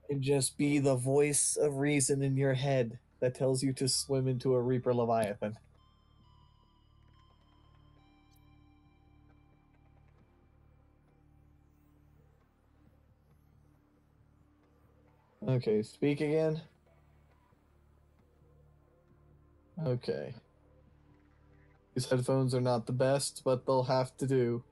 And just be the voice of reason in your head that tells you to swim into a Reaper Leviathan. Okay, speak again. Okay. These headphones are not the best, but they'll have to do.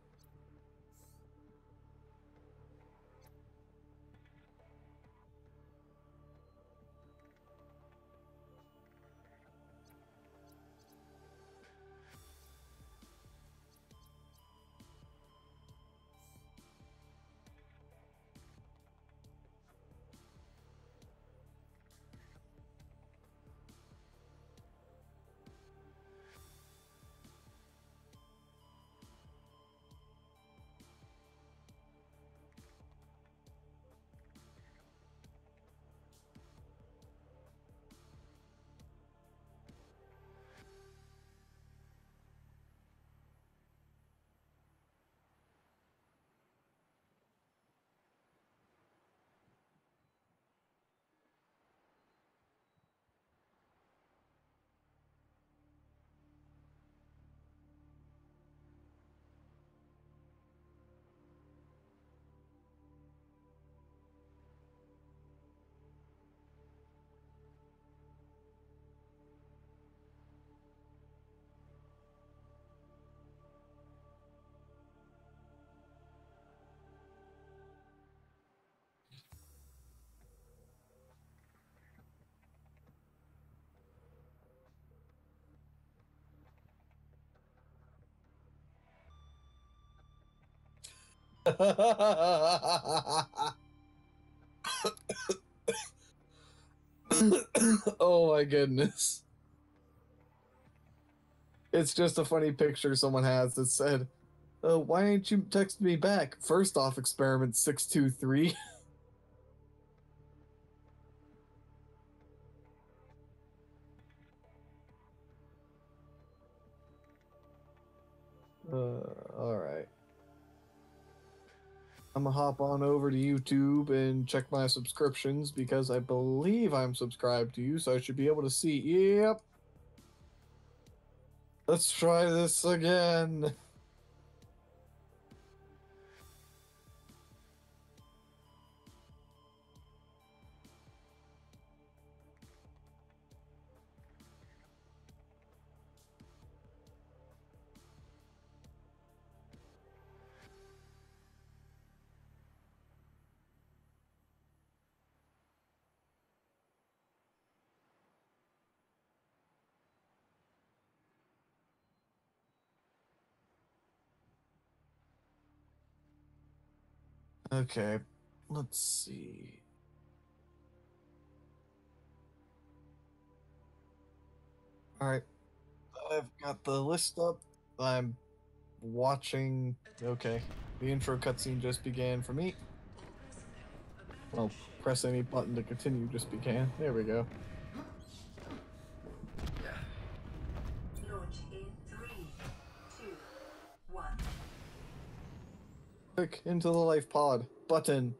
Oh my goodness. It's just a funny picture someone has that said, why ain't you text me back? First off, experiment 623. Alright. I'm gonna hop on over to YouTube and check my subscriptions because I believe I'm subscribed to you, so I should be able to see. Yep. Let's try this again. Okay, let's see. Alright, I've got the list up. I'm watching. Okay, the intro cutscene just began for me. Well, press any button to continue just began. There we go. Launch in 3, 2, 1. Click into the life pod button.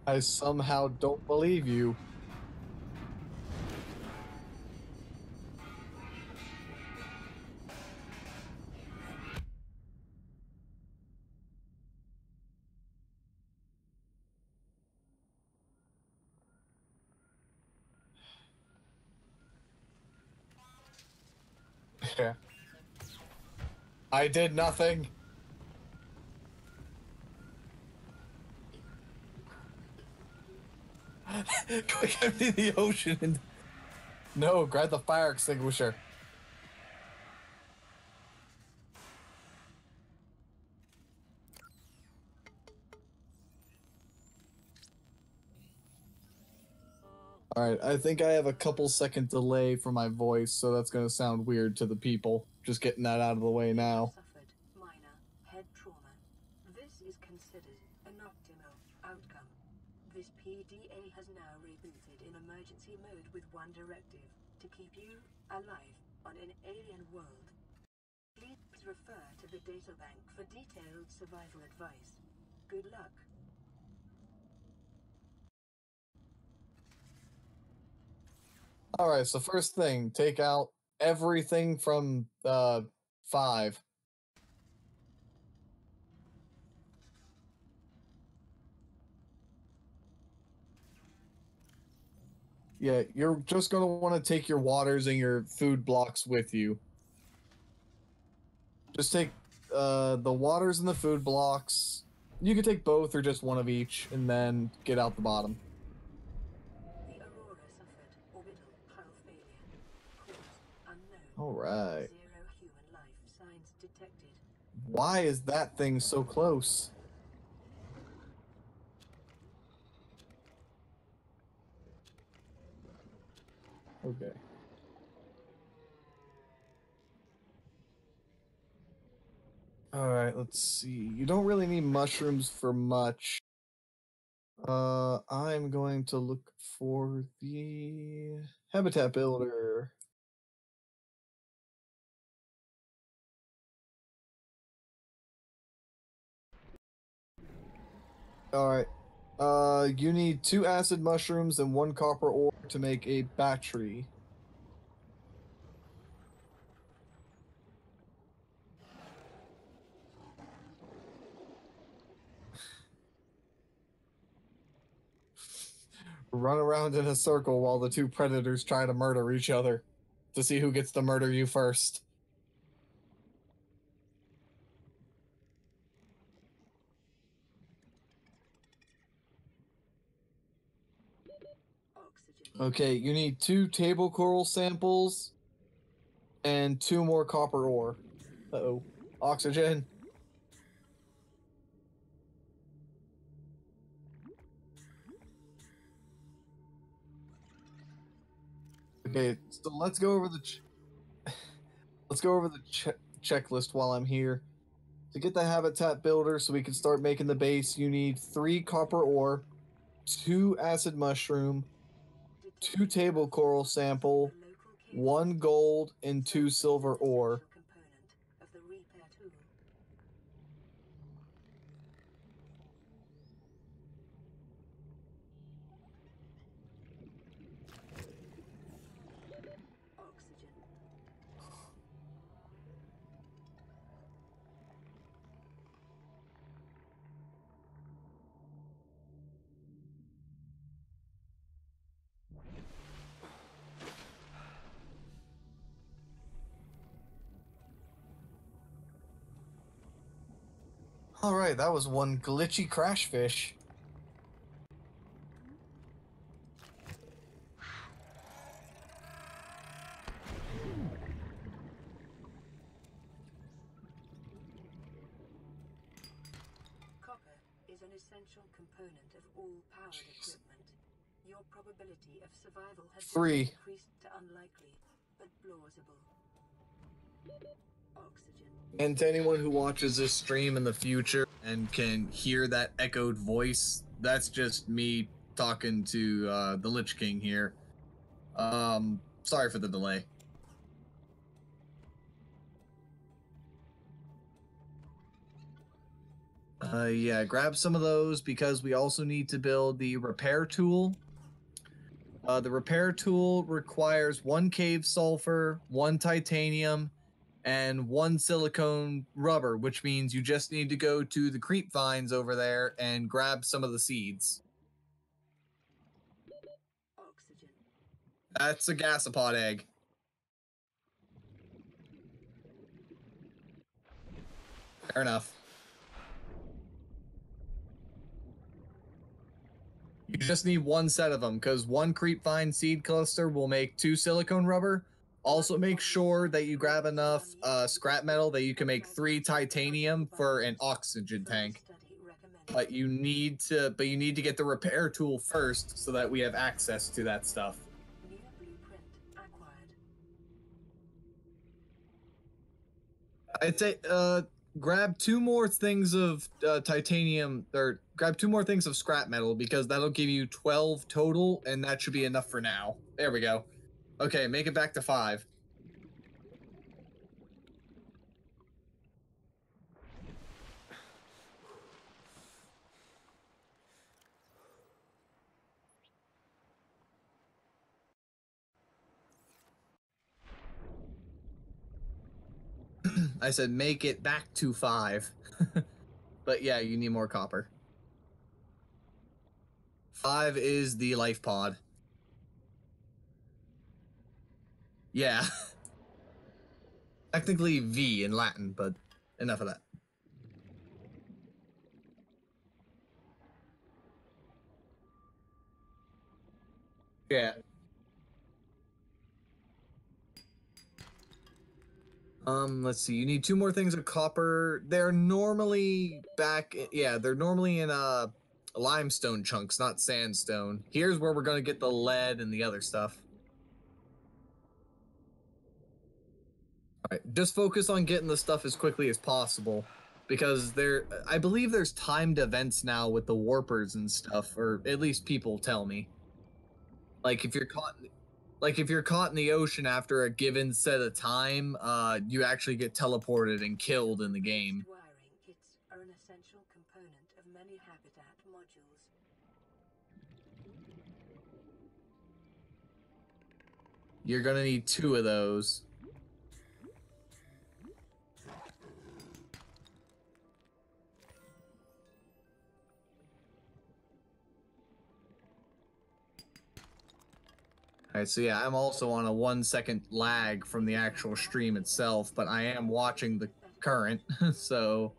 I somehow don't believe you. Yeah. I did nothing. Quick, empty the ocean. And... No, grab the fire extinguisher. Alright, I think I have a couple second delay for my voice, so that's gonna sound weird to the people. Just getting that out of the way now. Suffered minor head trauma. This is considered an optimal outcome. This PDA has now rebooted in emergency mode with one directive: to keep you alive on an alien world. Please refer to to the databank for detailed survival advice. Good luck. All right, so first thing, take out everything from 5. Yeah, you're just going to want to take your waters and your food blocks with you. Just take the waters and the food blocks. You can take both or just one of each, and then get out the bottom. The Aurora suffered orbital hull failure. Cause unknown. All right. 0 human life signs detected. Why is that thing so close? Okay. All right, let's see. You don't really need mushrooms for much. I'm going to look for the habitat builder. All right. You need 2 acid mushrooms and 1 copper ore to make a battery. Run around in a circle while the 2 predators try to murder each other to see who gets to murder you first. Oxygen. Okay, you need 2 table coral samples and 2 more copper ore. Uh-oh. Oxygen. Okay, so let's go over the checklist while I'm here. To get the habitat builder so we can start making the base, you need 3 copper ore, 2 acid mushroom, 2 Detecting table coral the sample, local cave 1 gold, and 2 This is silver an ore. essential component of the repair tool. Oxygen. Alright, that was one glitchy crash fish. Copper is an essential component of all powered Jeez. equipment. Your probability of survival has 3. been increased to unlikely, but plausible. Oxygen. And to anyone who watches this stream in the future and can hear that echoed voice, that's just me talking to the Lich King here. Sorry for the delay. Yeah, grab some of those because we also need to build the repair tool. The repair tool requires 1 cave sulfur, 1 titanium, and 1 silicone rubber, which means you just need to go to the creep vines over there and grab some of the seeds. Oxygen. That's a gasopod egg. Fair enough. You just need 1 set of them because 1 creep vine seed cluster will make 2 silicone rubber. Also, make sure that you grab enough scrap metal that you can make 3 titanium for an oxygen tank. But you need to get the repair tool first so that we have access to that stuff. New blueprint acquired. I'd say grab 2 more things of titanium, or grab 2 more things of scrap metal because that'll give you 12 total, and that should be enough for now. There we go. Okay, make it back to 5. I said make it back to 5. But yeah, you need more copper. 5 is the life pod. Yeah. Technically V in Latin, but enough of that. Yeah. Let's see. You need 2 more things of copper. They're normally they're normally in limestone chunks, not sandstone. Here's where we're gonna get the lead and the other stuff. All right, just focus on getting the stuff as quickly as possible, because I believe there's timed events now with the warpers and stuff, or at least people tell me. Like if you're caught, if you're caught in the ocean after a given set of time, you actually get teleported and killed in the game. Wiring kits are an essential component of many habitat modules. You're gonna need 2 of those. Alright, so yeah, I'm also on a 1-second lag from the actual stream itself, but I am watching the current, so...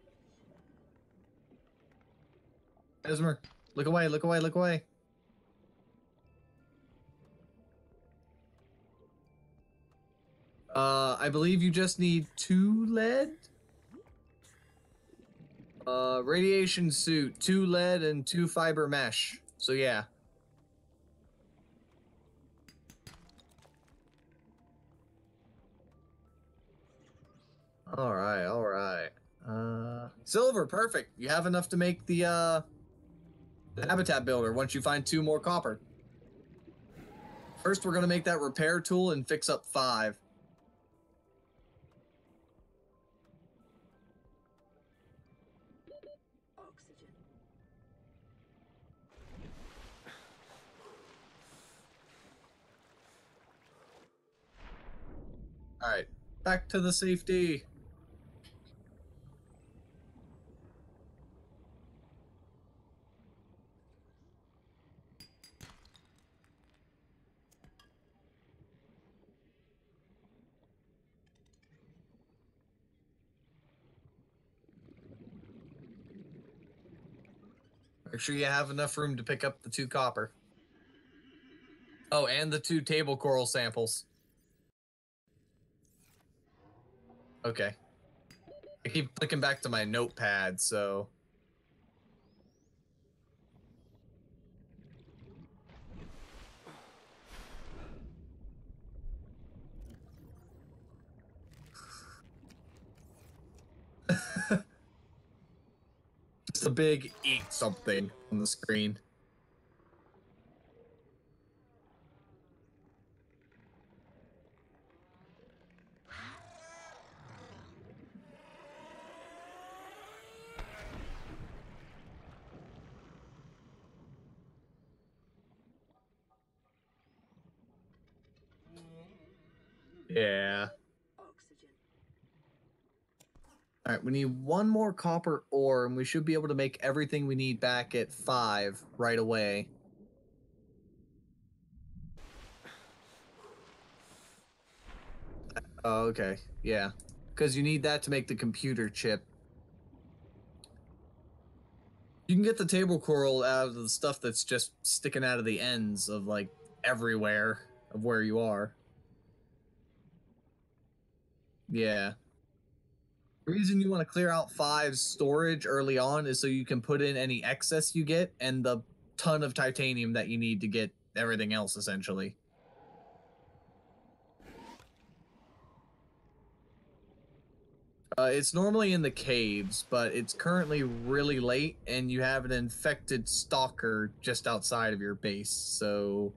Esmer, look away, look away, look away. I believe you just need 2 lead? Radiation suit, 2 lead, and 2 fiber mesh. So yeah. Alright, alright. Silver, perfect. You have enough to make the habitat builder once you find 2 more copper. First, we're gonna make that repair tool and fix up 5. Oxygen. Alright, back to the safety. Make sure you have enough room to pick up the 2 copper. Oh, and the 2 table coral samples. Okay. I keep clicking back to my notepad, so... Just a big eat something on the screen. Yeah. Oxygen. All right, we need 1 more copper ore, and we should be able to make everything we need back at 5 right away. Oh, okay. Yeah. Because you need that to make the computer chip. You can get the table coral out of the stuff that's just sticking out of the ends of, like, everywhere of where you are. Yeah. The reason you want to clear out 5's storage early on is so you can put in any excess you get and the ton of titanium that you need to get everything else, essentially. It's normally in the caves, but it's currently really late, and you have an infected stalker just outside of your base, so...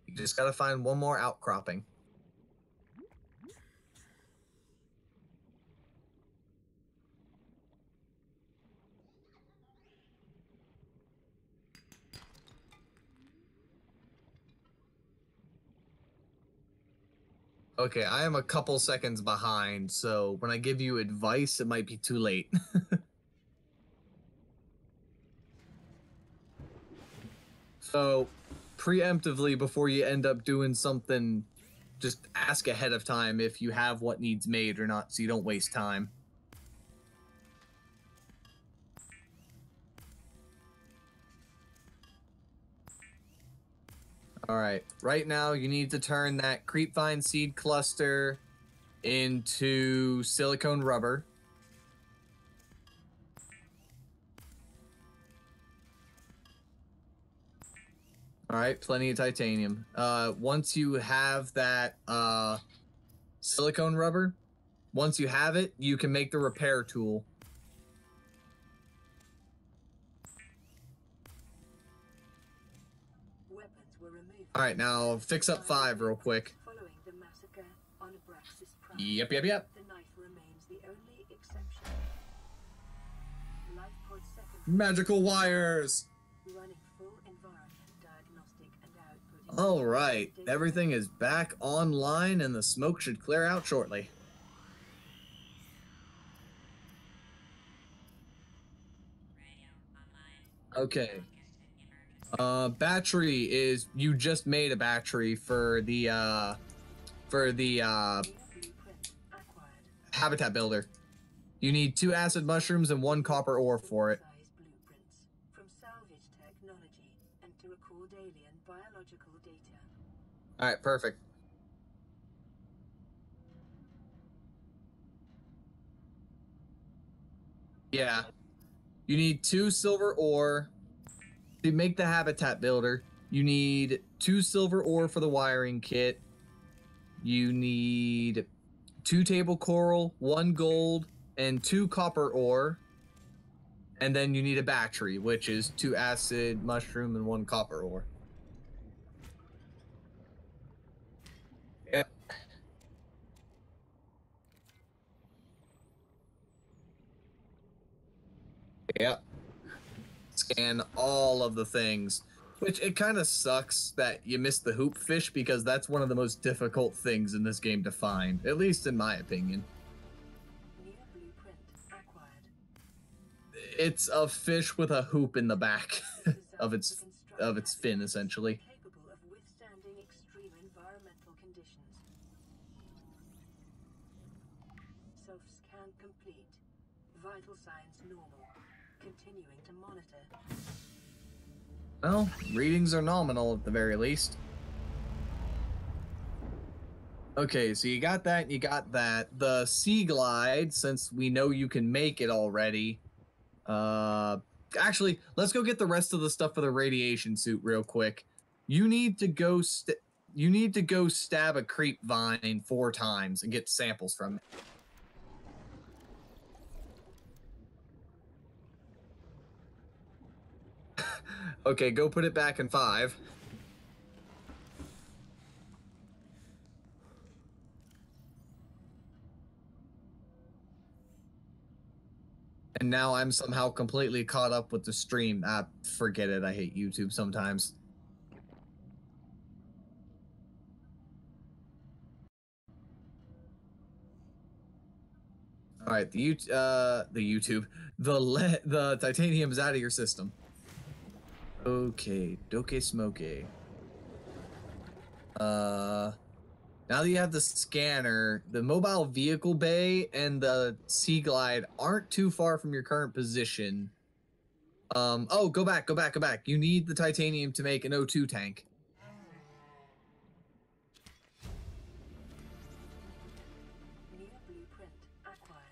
You just gotta find 1 more outcropping. Okay, I am a couple seconds behind, so when I give you advice, it might be too late. So, preemptively, before you end up doing something, just ask ahead of time if you have what needs made or not, so you don't waste time. All right, right now you need to turn that creepvine seed cluster into silicone rubber. All right, plenty of titanium. Once you have that silicone rubber, once you have it, you can make the repair tool. Weapons were removed. All right, now fix up 5 real quick. Following the massacre on Abraxas Prime, Yep. the knife remains the only exception. Life pod second. Magical wires. Running full environment diagnostic and output. All right, everything is back online and the smoke should clear out shortly. Okay. Battery is, you just made a battery for the habitat builder. You need 2 acid mushrooms and 1 copper ore for it. Blueprints from salvage technology and to record alien biological data. All right, perfect. Yeah. You need 2 silver ore to make the habitat builder. You need 2 silver ore for the wiring kit. You need 2 table coral, 1 gold, and 2 copper ore. And then you need a battery, which is 2 acid mushroom and 1 copper ore. Yep. Yep. Scan all of the things. Which, it kind of sucks that you missed the hoop fish, because that's one of the most difficult things in this game to find, at least in my opinion. New blueprint acquired. It's a fish with a hoop in the back of its fin, essentially. Capable of withstanding extreme environmental conditions. Self-scan complete. Vital signs normal. Continuing to monitor. Well, readings are nominal at the very least. Okay, so you got that, you got that. The Sea Glide, since we know you can make it already. Actually, let's go get the rest of the stuff for the radiation suit real quick. You need to go stab a creep vine 4 times and get samples from it. Okay, go put it back in 5. And now I'm somehow completely caught up with the stream. Forget it. I hate YouTube sometimes. All right, the YouTube, the titanium's out of your system. Okay, doke smoke. Now that you have the scanner, the mobile vehicle bay and the Sea Glide aren't too far from your current position. Oh, go back. You need the titanium to make an O2 tank. New blueprint acquired.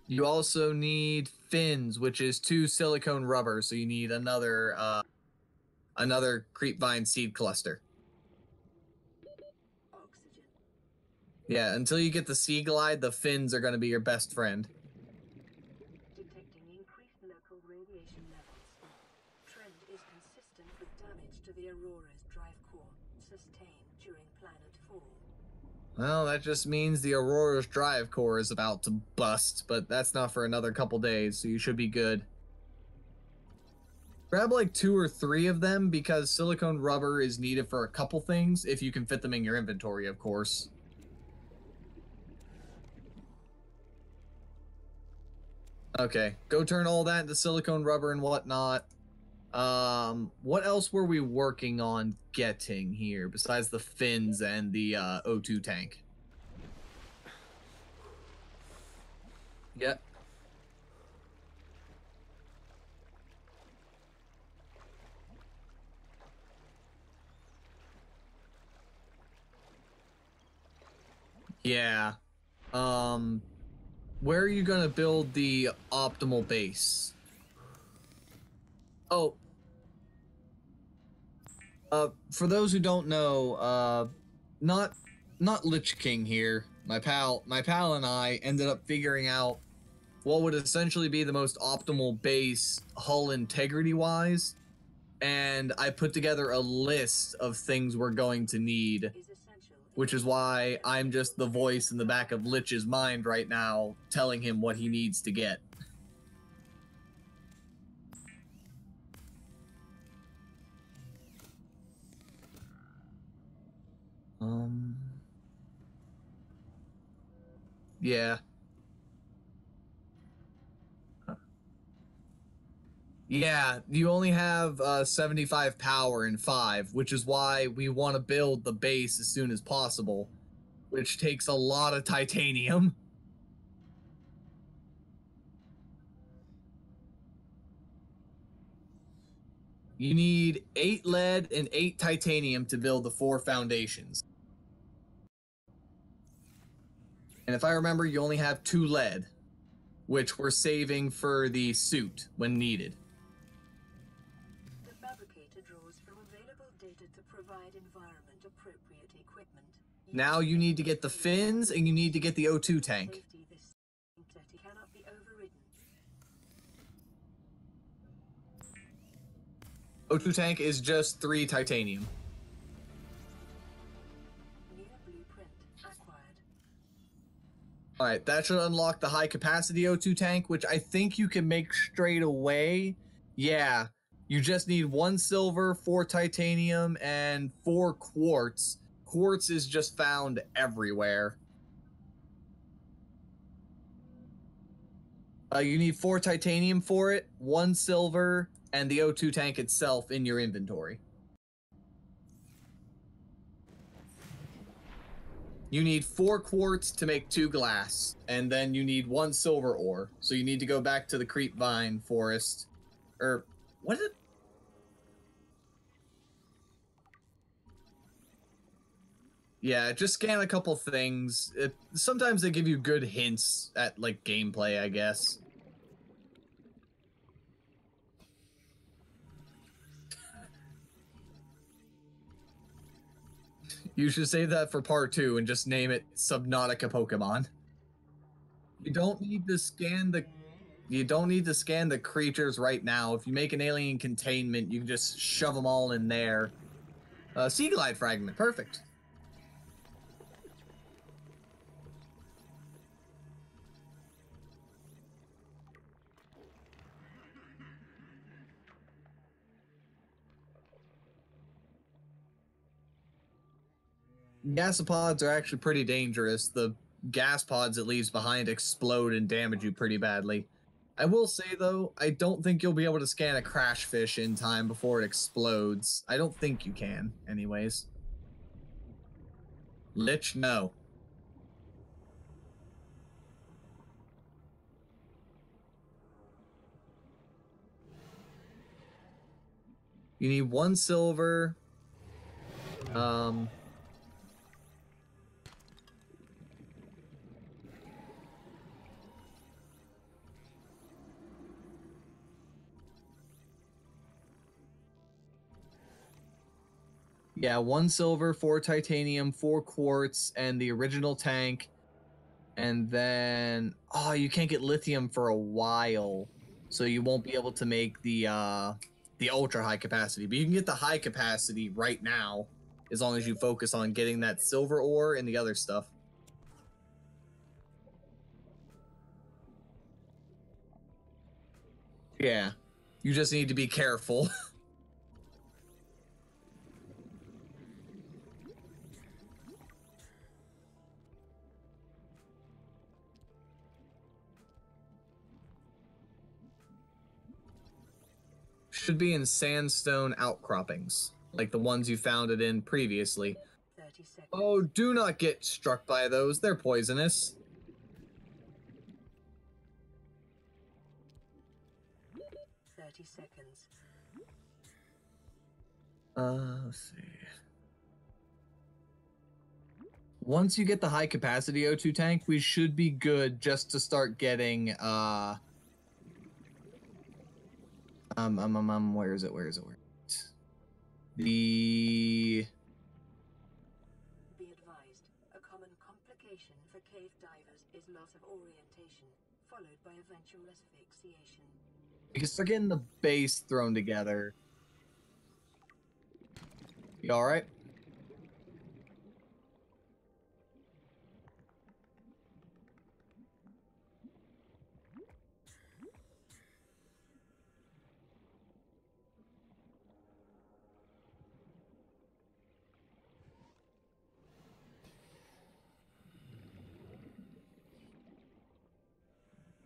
You also need fins, which is 2 silicone rubber, so you need another creepvine seed cluster. Oxygen. Yeah, until you get the Sea Glide, the fins are going to be your best friend. Detecting increased local radiation levels. Trend is consistent with damage to the Aurora's drive core, sustained during planet fall. Well, that just means the Aurora's drive core is about to bust, but that's not for another couple days, so you should be good. Grab like 2 or 3 of them because silicone rubber is needed for a couple things if you can fit them in your inventory, of course. Okay, go turn all that into silicone rubber and whatnot. What else were we working on getting here besides the fins and the O2 tank? Yep. Yeah. Where are you gonna build the optimal base? Oh, for those who don't know, not Lich King here. My pal and I ended up figuring out what would essentially be the most optimal base hull integrity wise, and I put together a list of things we're going to need, which is why I'm just the voice in the back of Lich's mind right now, telling him what he needs to get. Yeah. Yeah, you only have 75 power and 5, which is why we want to build the base as soon as possible, which takes a lot of titanium. You need 8 lead and 8 titanium to build the 4 foundations. And if I remember, you only have 2 lead, which we're saving for the suit when needed. The fabricator draws from available data to provide environment appropriate equipment. Now you need to get the fins and you need to get the O2 tank. Safety, this cannot be overridden. O2 tank is just 3 titanium. New blueprint acquired. Alright, that should unlock the high capacity O2 tank, which I think you can make straight away. Yeah, you just need 1 silver, 4 titanium, and 4 quartz. Quartz is just found everywhere. You need 4 titanium for it, 1 silver, and the O2 tank itself in your inventory. You need 4 quartz to make 2 glass, and then you need 1 silver ore. So you need to go back to the creepvine forest. Or, what is it? Yeah, just scan a couple things. Sometimes they give you good hints at, like, gameplay, I guess. You should save that for part 2 and just name it Subnautica Pokemon. You don't need to scan the creatures right now. If you make an alien containment, you can just shove them all in there. Sea Glide fragment, perfect. Gasopods are actually pretty dangerous. The gas pods it leaves behind explode and damage you pretty badly. I will say, though, I don't think you'll be able to scan a crash fish in time before it explodes. I don't think you can, anyways. Lich, no. You need 1 silver. Yeah, 1 silver, 4 titanium, 4 quartz, and the original tank. And then, oh, you can't get lithium for a while, so you won't be able to make the ultra high capacity. But you can get the high capacity right now, as long as you focus on getting that silver ore and the other stuff. Yeah. You just need to be careful. Should be in sandstone outcroppings, like the ones you found it in previously. 30 seconds. Oh, do not get struck by those. They're poisonous. 30 seconds. Let's see. Once you get the high capacity O2 tank, we should be good just to start getting where is it? The Be advised, a common complication for cave divers is loss of orientation, followed by eventual asphyxiation. because they're getting the base thrown together. You all right?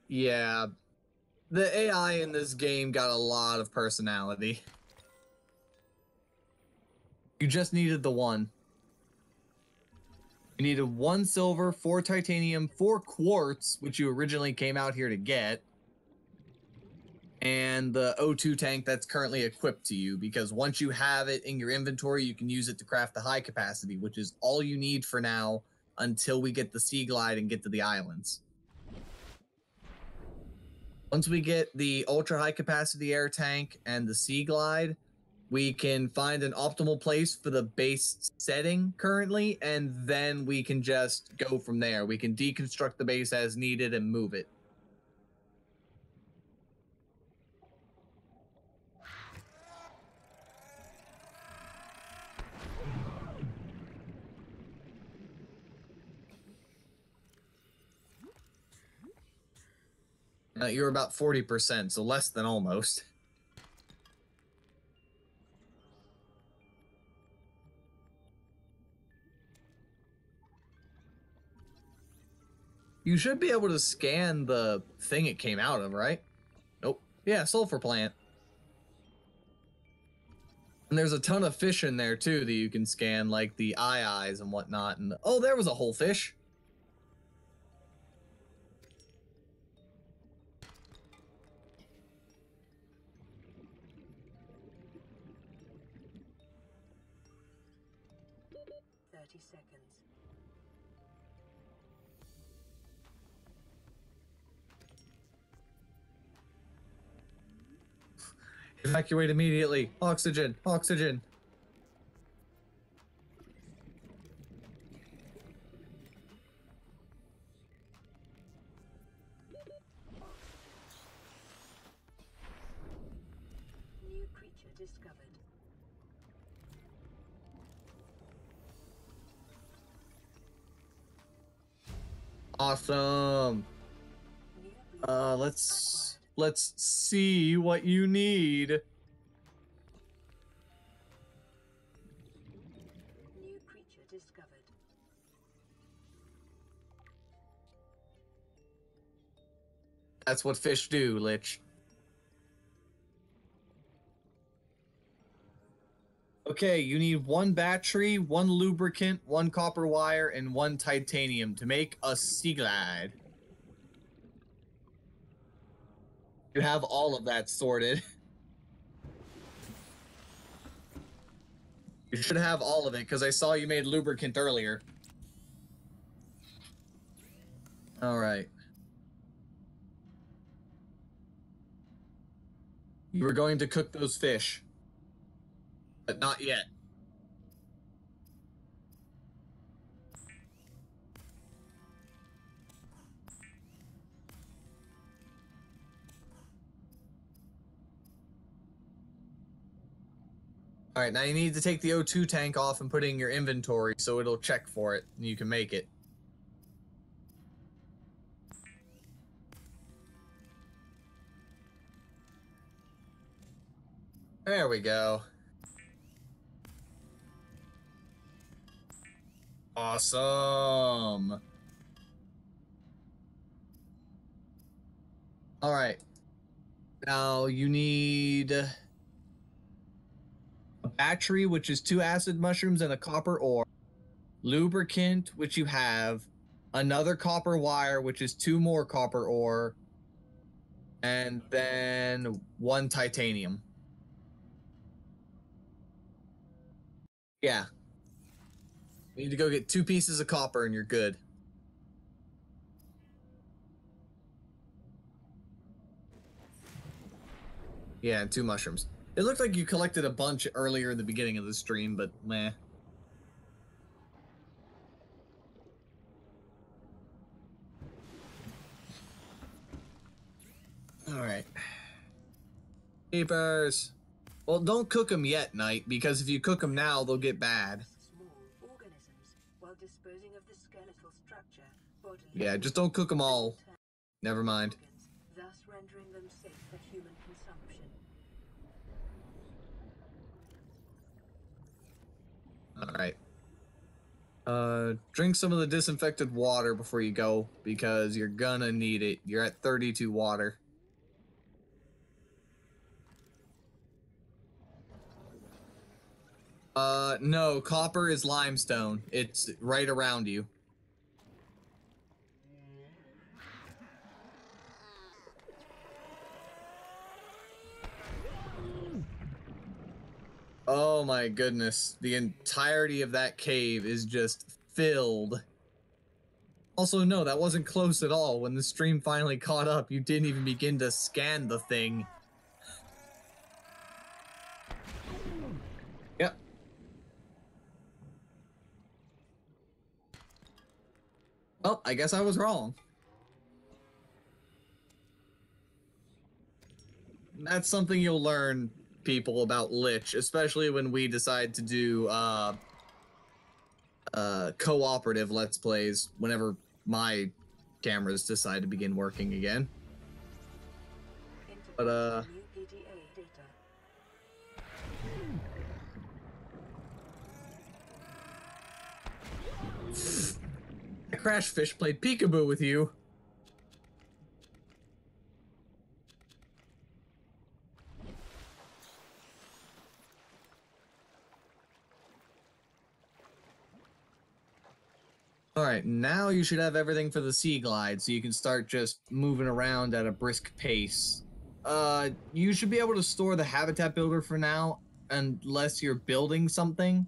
Yeah, the AI in this game got a lot of personality. You just needed the one. You needed 1 silver, 4 titanium, 4 quartz, which you originally came out here to get, and the O2 tank that's currently equipped to you, because once you have it in your inventory, you can use it to craft the high capacity, which is all you need for now until we get the Sea Glide and get to the islands. Once we get the ultra high capacity air tank and the Sea Glide, we can find an optimal place for the base setting currently, and then we can just go from there. We can deconstruct the base as needed and move it. You're about 40%, so less than almost. You should be able to scan the thing it came out of, right? Nope. Yeah, sulfur plant. And there's a ton of fish in there, too, that you can scan, like the eyes and whatnot. And oh, there was a whole fish. Seconds. Evacuate immediately. Oxygen. Oxygen. New creature discovered. Awesome. Let's see what you need. New creature discovered. That's what fish do, Lich. Okay, you need 1 battery, 1 lubricant, 1 copper wire, and 1 titanium to make a Sea Glide. You have all of that sorted. You should have all of it, because I saw you made lubricant earlier. Alright. You were going to cook those fish. But not yet. Alright, now you need to take the O2 tank off and put it in your inventory so it'll check for it and you can make it. There we go. Awesome. All right. Now you need a battery, which is 2 acid mushrooms and a copper ore, lubricant, which you have, another copper wire, which is 2 more copper ore, and then 1 titanium. Yeah. You need to go get 2 pieces of copper and you're good. Yeah, and 2 mushrooms. It looked like you collected a bunch earlier in the beginning of the stream, but meh. Alright. Keepers. Well, don't cook them yet, Knight, because if you cook them now, they'll get bad. Small organisms, while disposing of the skeletal structure, bodily Yeah, just don't cook them all. Never mind. organs, thus rendering them safe for human consumption. Alright. Drink some of the disinfected water before you go, because you're gonna need it. You're at 32 water. No, copper is limestone. It's right around you. Oh my goodness. The entirety of that cave is just filled. Also, no, that wasn't close at all. When the stream finally caught up, you didn't even begin to scan the thing. Yep. Well, I guess I was wrong. That's something you'll learn, people, about Lich, especially when we decide to do cooperative Let's Plays whenever my cameras decide to begin working again. But Crash Fish played peekaboo with you. Alright, now you should have everything for the Sea Glide, so you can start just moving around at a brisk pace. You should be able to store the habitat builder for now, unless you're building something,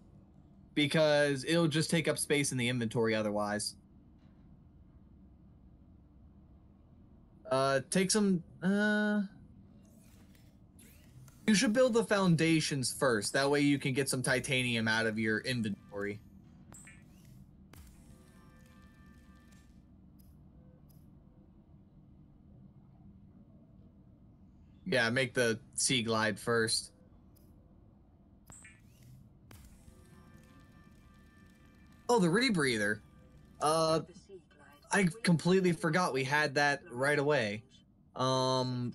because it'll just take up space in the inventory otherwise. Take some, you should build the foundations first, that way you can get some titanium out of your inventory. Yeah, make the Sea Glide first. Oh, the rebreather. I completely forgot we had that right away. No,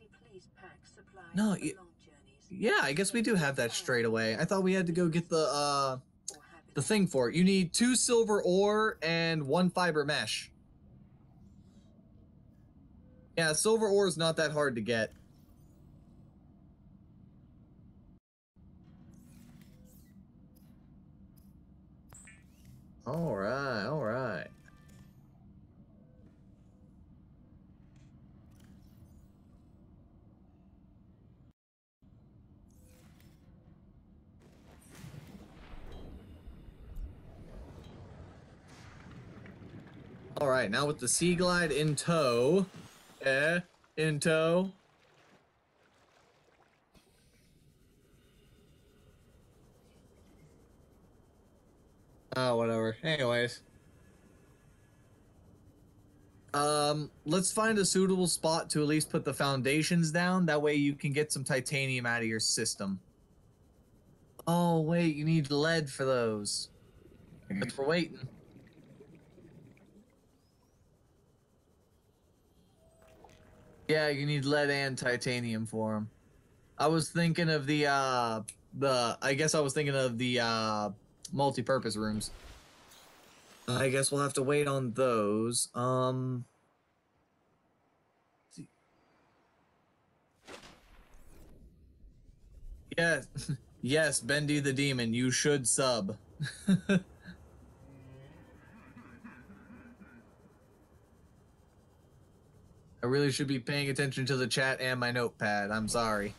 yeah, I guess we do have that straight away. I thought we had to go get the thing for it. You need 2 silver ore and 1 fiber mesh. Yeah, silver ore is not that hard to get. Alright, alright. Alright, now with the Sea Glide in tow. In tow. Oh, whatever. Anyways. Let's find a suitable spot to at least put the foundations down. That way you can get some titanium out of your system. Oh, wait, you need lead for those. But we're waiting. Yeah, you need lead and titanium for them. I was thinking of I guess I was thinking of the multi-purpose rooms. I guess we'll have to wait on those. Yes, yes, Bendy the Demon, you should sub. I really should be paying attention to the chat and my notepad. I'm sorry.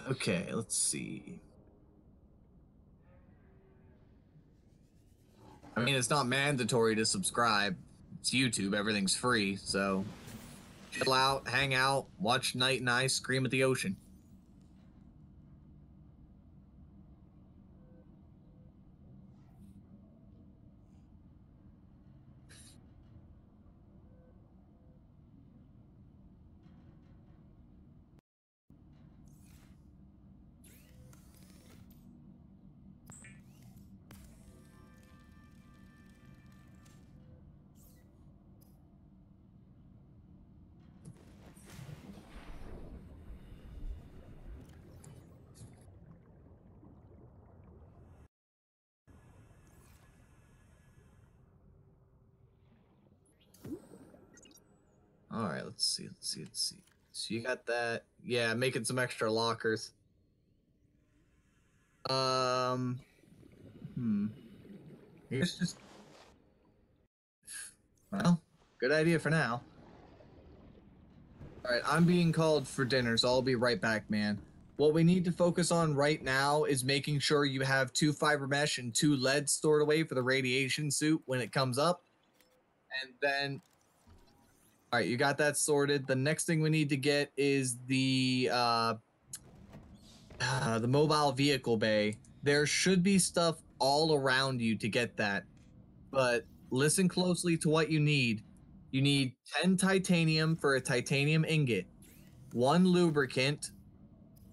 Okay, let's see. I mean, it's not mandatory to subscribe. It's YouTube, everything's free, so chill out, hang out, watch Night and I scream at the ocean. All right, let's see. So you got that. Yeah, making some extra lockers. Here's just well, good idea for now. All right, I'm being called for dinner, so I'll be right back, man. What we need to focus on right now is making sure you have 2 fiber mesh and 2 lead stored away for the radiation suit when it comes up. And then, all right, you got that sorted. The next thing we need to get is the mobile vehicle bay. There should be stuff all around you to get that, but listen closely to what you need. You need 10 titanium for a titanium ingot, 1 lubricant,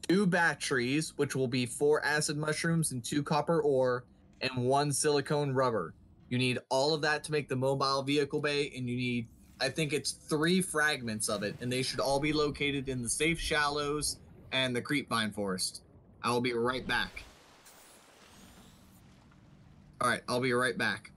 2 batteries, which will be 4 acid mushrooms and 2 copper ore, and 1 silicone rubber. You need all of that to make the mobile vehicle bay, and you need, I think it's 3 fragments of it, and they should all be located in the safe shallows and the creepvine forest. I will be right back. All right, I'll be right back.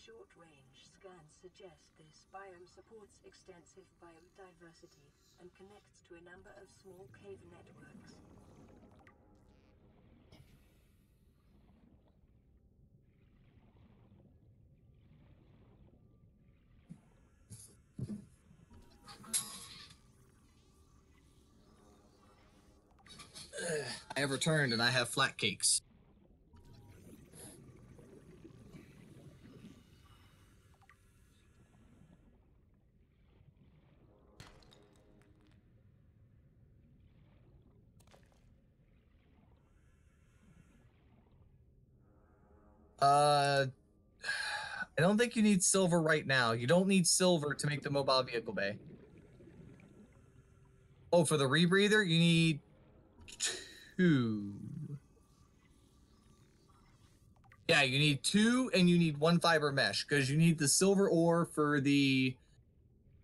Short-range scans suggest this biome supports extensive biodiversity and connects to a number of small cave networks. I have returned and I have flat cakes. I don't think you need silver right now. You don't need silver to make the mobile vehicle bay. Oh, for the rebreather, you need 2. Yeah, you need 2 and you need 1 fiber mesh because you need the silver ore for the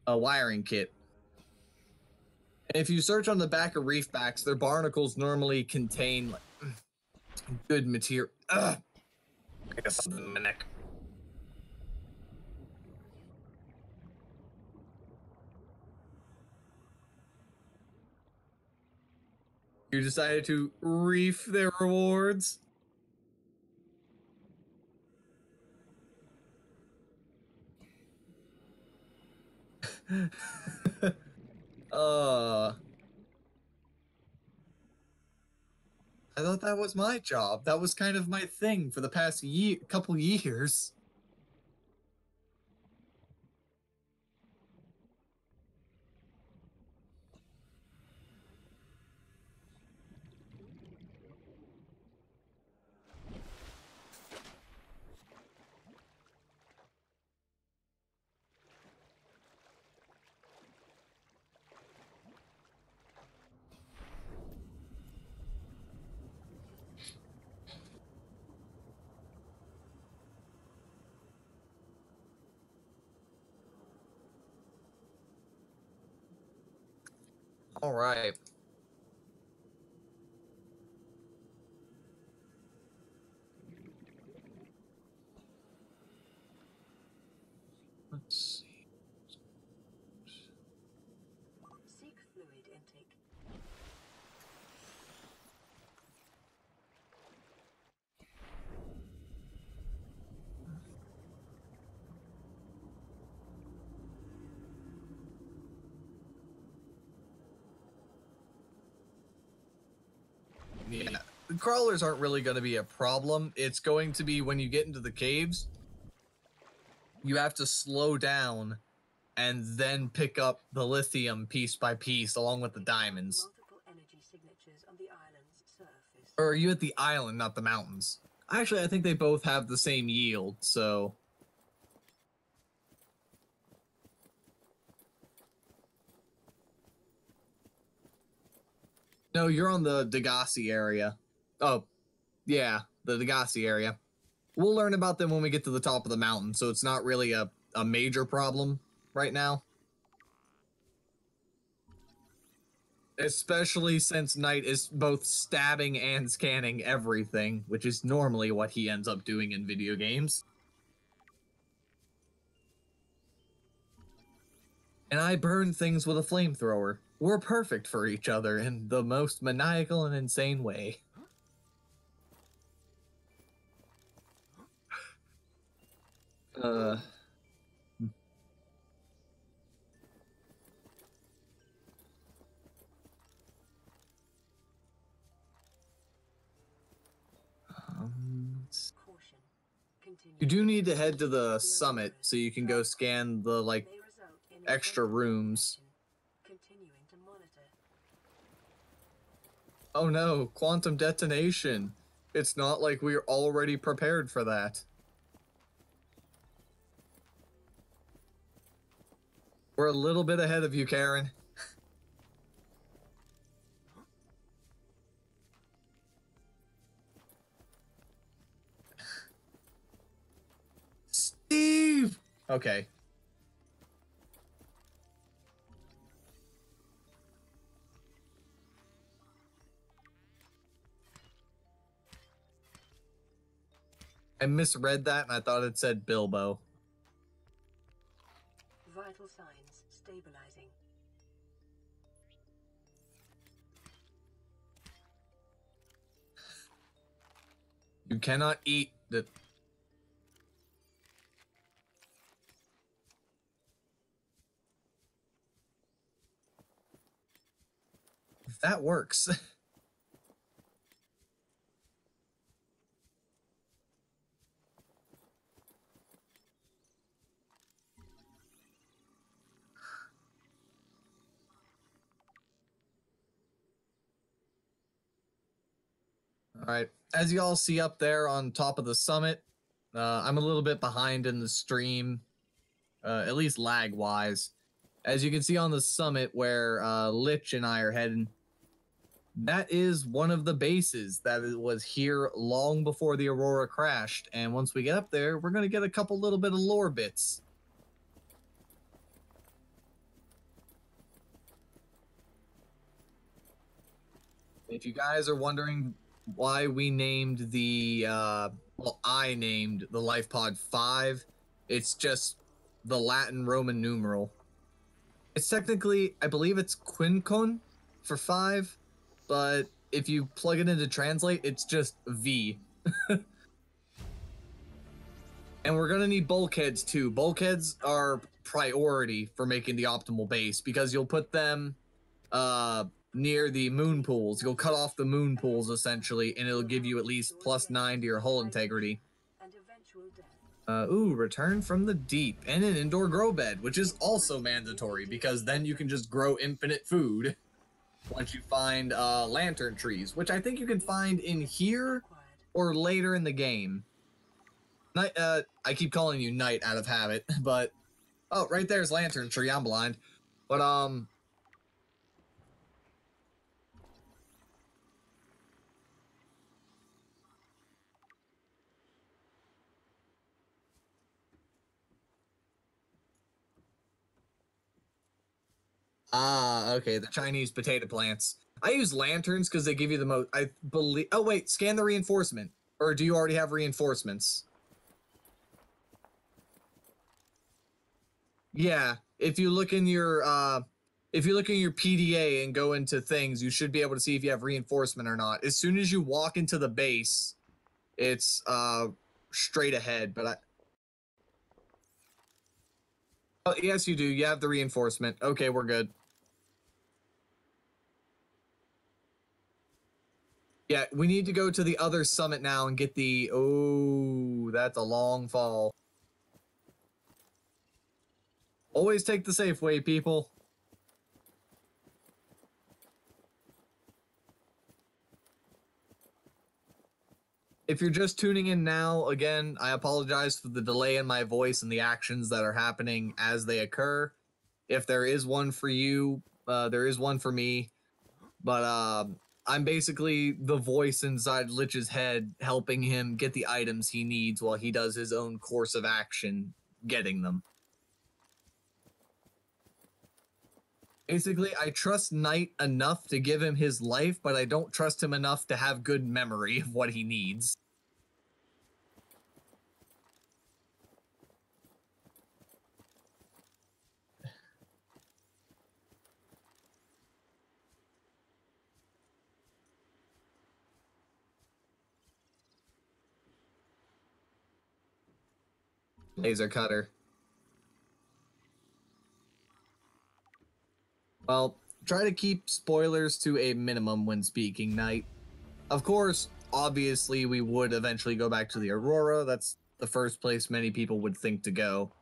wiring kit. And if you search on the back of reefbacks, their barnacles normally contain like, good material. I got something in my neck. You decided to reap their rewards? uh, I thought that was my job. That was kind of my thing for the past couple years. All right. Let's see. Seek fluid intake. Yeah, the crawlers aren't really going to be a problem. It's going to be when you get into the caves, you have to slow down and then pick up the lithium piece by piece along with the diamonds. Multiple energy signatures on the island's surface. Or are you at the island, not the mountains? Actually, I think they both have the same yield, so... No, you're on the Degassi area. Oh, yeah, the Degassi area. We'll learn about them when we get to the top of the mountain, so it's not really a major problem right now. Especially since Knight is both stabbing and scanning everything, which is normally what he ends up doing in video games. And I burn things with a flamethrower. We're perfect for each other in the most maniacal and insane way. Caution. You do need to head to the summit so you can go scan the, like, extra rooms. Continuing to monitor. Oh no, quantum detonation. It's not like we're already prepared for that. We're a little bit ahead of you, Karen. Steve! Okay. I misread that and I thought it said Bilbo. Vital signs stabilizing. You cannot eat the... That works. All right. As you all see up there on top of the summit, I'm a little bit behind in the stream, at least lag-wise. As you can see on the summit where Lich and I are heading, that is one of the bases that was here long before the Aurora crashed. And once we get up there, we're going to get a couple little bit of lore bits. If you guys are wondering why we named the, well, I named the Life Pod 5, it's just the Latin Roman numeral. It's technically, I believe it's quincun for 5, but if you plug it into translate, it's just V. And we're gonna need bulkheads too. Bulkheads are priority for making the optimal base because you'll put them near the moon pools. You'll cut off the moon pools essentially, and it'll give you at least +9 to your hull integrity. Return from the deep and an indoor grow bed, which is also mandatory because then you can just grow infinite food once you find lantern trees, which I think you can find in here or later in the game. Night, I keep calling you Night out of habit, but oh, right there's lantern tree. I'm blind, but okay, the Chinese potato plants. I use lanterns because they give you the most. I believe. Oh wait, scan the reinforcement, or do you already have reinforcements? Yeah, if you look in your PDA and go into things, you should be able to see if you have reinforcement or not. As soon as you walk into the base, it's straight ahead. But oh, yes, you do. You have the reinforcement. Okay, we're good. Yeah, we need to go to the other summit now and get the. Oh, that's a long fall. Always take the safe way, people. If you're just tuning in now, again, I apologize for the delay in my voice and the actions that are happening as they occur. If there is one for you, there is one for me. But I'm basically the voice inside Lich's head, helping him get the items he needs while he does his own course of action, getting them. Basically, I trust Knight enough to give him his life, but I don't trust him enough to have good memory of what he needs. Laser cutter. Well, try to keep spoilers to a minimum when speaking, Knight. Of course, obviously, we would eventually go back to the Aurora. That's the first place many people would think to go.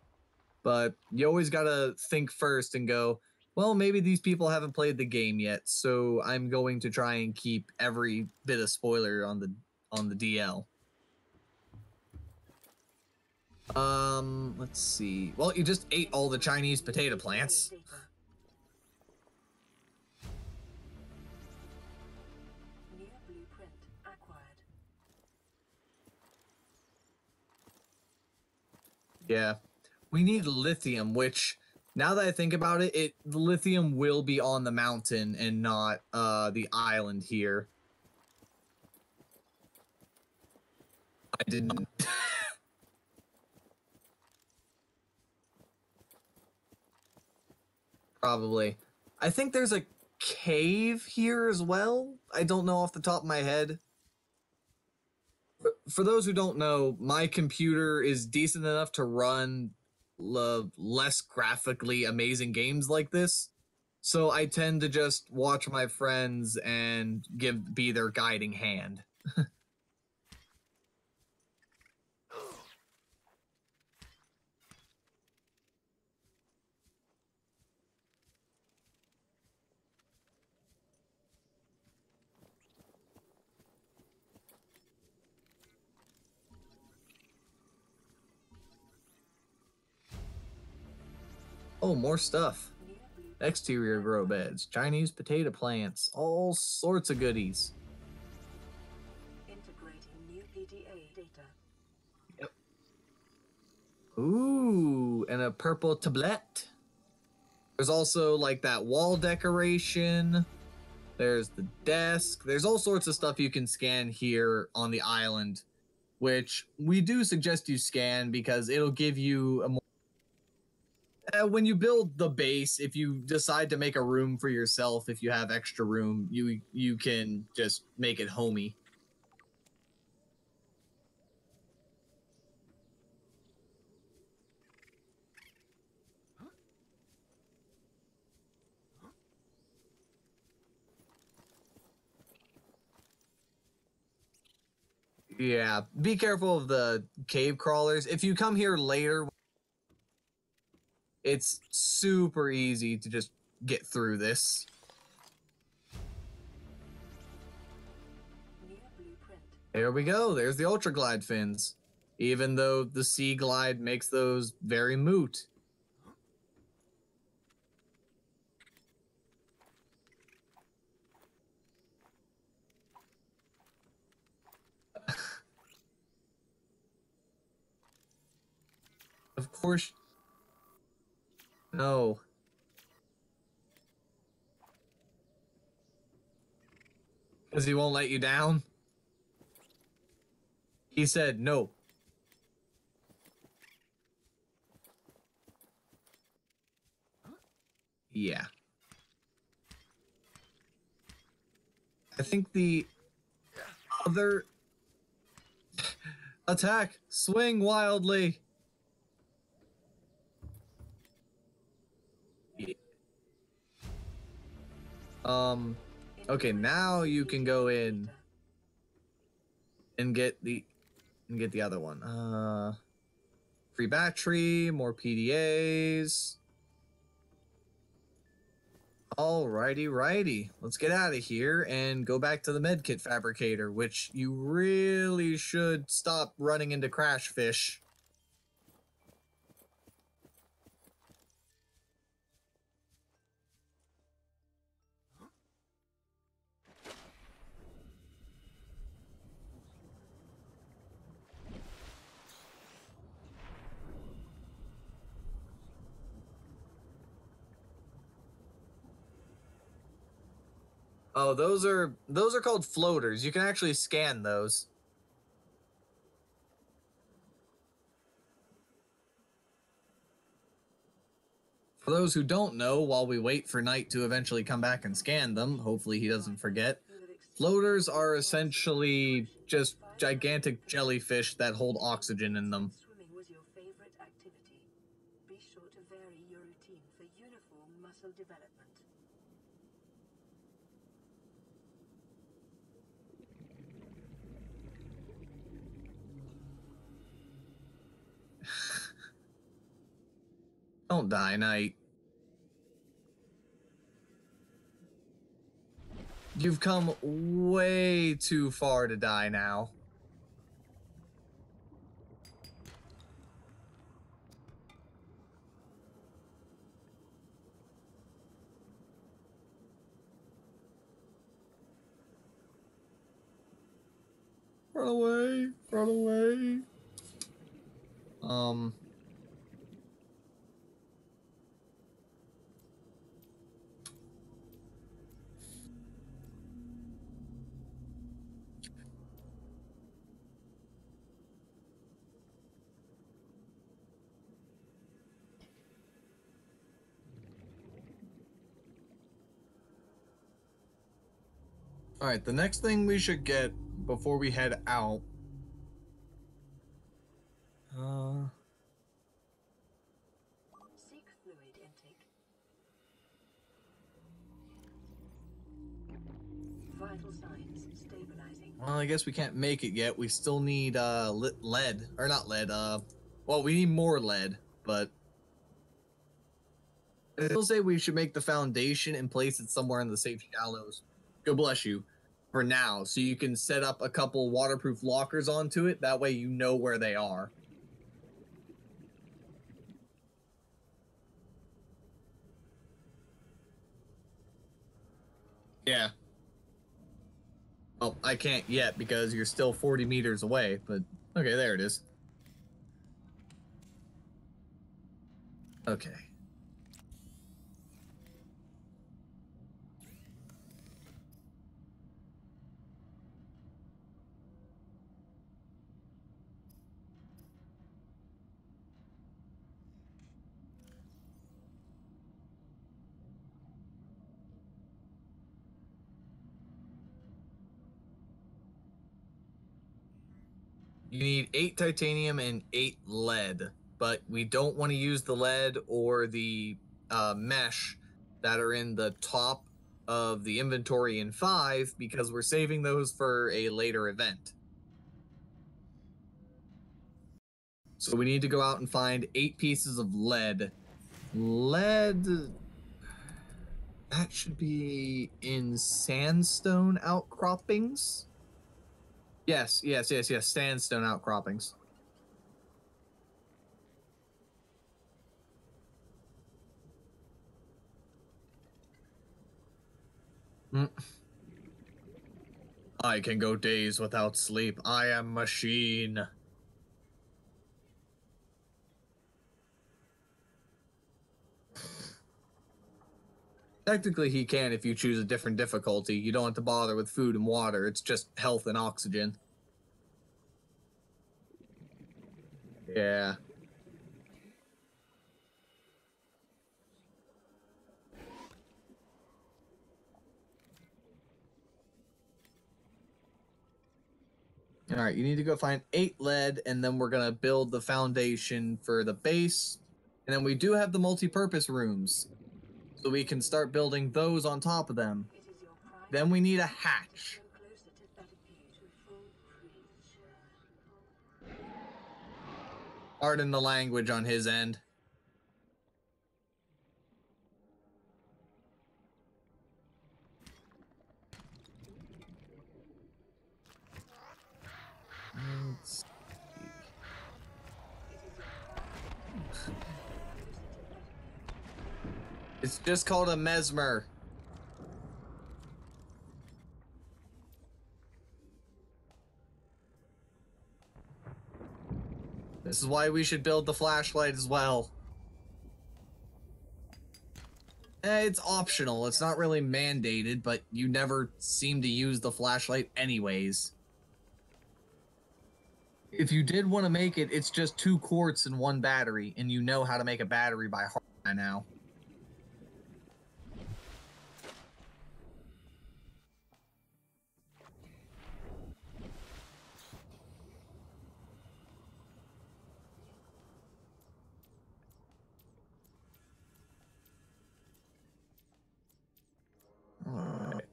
But you always gotta think first and go, well, maybe these people haven't played the game yet, so I'm going to try and keep every bit of spoiler on the DL. Let's see. Well, you just ate all the Chinese potato plants. Yeah. We need lithium, which now that I think about it, the lithium will be on the mountain and not the island here. I didn't. Probably. I think there's a cave here as well. I don't know off the top of my head. For those who don't know, my computer is decent enough to run less graphically amazing games like this. So I tend to just watch my friends and be their guiding hand. Oh, more stuff. Exterior grow beds, Chinese potato plants, all sorts of goodies. Integrating new PDA data. Yep. Ooh, and a purple tablet. There's also like that wall decoration. There's the desk. There's all sorts of stuff you can scan here on the island, which we do suggest you scan because it'll give you a more When you build the base, if you decide to make a room for yourself, if you have extra room, you can just make it homey. Yeah, be careful of the cave crawlers. If you come here later, it's super easy to just get through this. There we go. There's the Ultra Glide fins. Even though the Sea Glide makes those very moot. Of course. No. Because he won't let you down? He said no. Yeah. I think the other attack, swing wildly. Yeah. Okay, now you can go in and get the other one. Free battery, more PDAs. Alrighty, righty. Let's get out of here and go back to the medkit fabricator, which you really should stop running into crash fish. Oh, those are called floaters. You can actually scan those. For those who don't know, while we wait for Knight to eventually come back and scan them, hopefully he doesn't forget, floaters are essentially just gigantic jellyfish that hold oxygen in them. Swimming was your favorite activity. Be sure to vary your routine for uniform muscle development. Don't die, Knight. You've come way too far to die now. Run away, run away. All right, the next thing we should get before we head out. Seek fluid intake. Vital signs stabilizing. Well, I guess we can't make it yet. We still need lead, or not lead. Well, we need more lead, but I still say we should make the foundation and place it somewhere in the safe shallows. God bless you. For now, so you can set up a couple waterproof lockers onto it. That way, you know where they are. Yeah. Well, I can't yet because you're still 40 meters away, but okay, there it is. Okay. You need 8 titanium and 8 lead, but we don't want to use the lead or the mesh that are in the top of the inventory in 5 because we're saving those for a later event. So we need to go out and find 8 pieces of lead. Lead, that should be in sandstone outcroppings. Yes, sandstone outcroppings. I can go days without sleep. I am machine. Technically, he can if you choose a different difficulty. You don't have to bother with food and water. It's just health and oxygen. Yeah. All right, you need to go find 8 lead, and then we're going to build the foundation for the base. And then we do have the multi-purpose rooms, so we can start building those on top of them. Then we need a hatch. Pardon the language on his end. Let's It's just called a mesmer. This is why we should build the flashlight as well. It's optional. It's not really mandated, but you never seem to use the flashlight anyways. If you did want to make it, it's just 2 quartz and 1 battery, and you know how to make a battery by heart by now. Alright.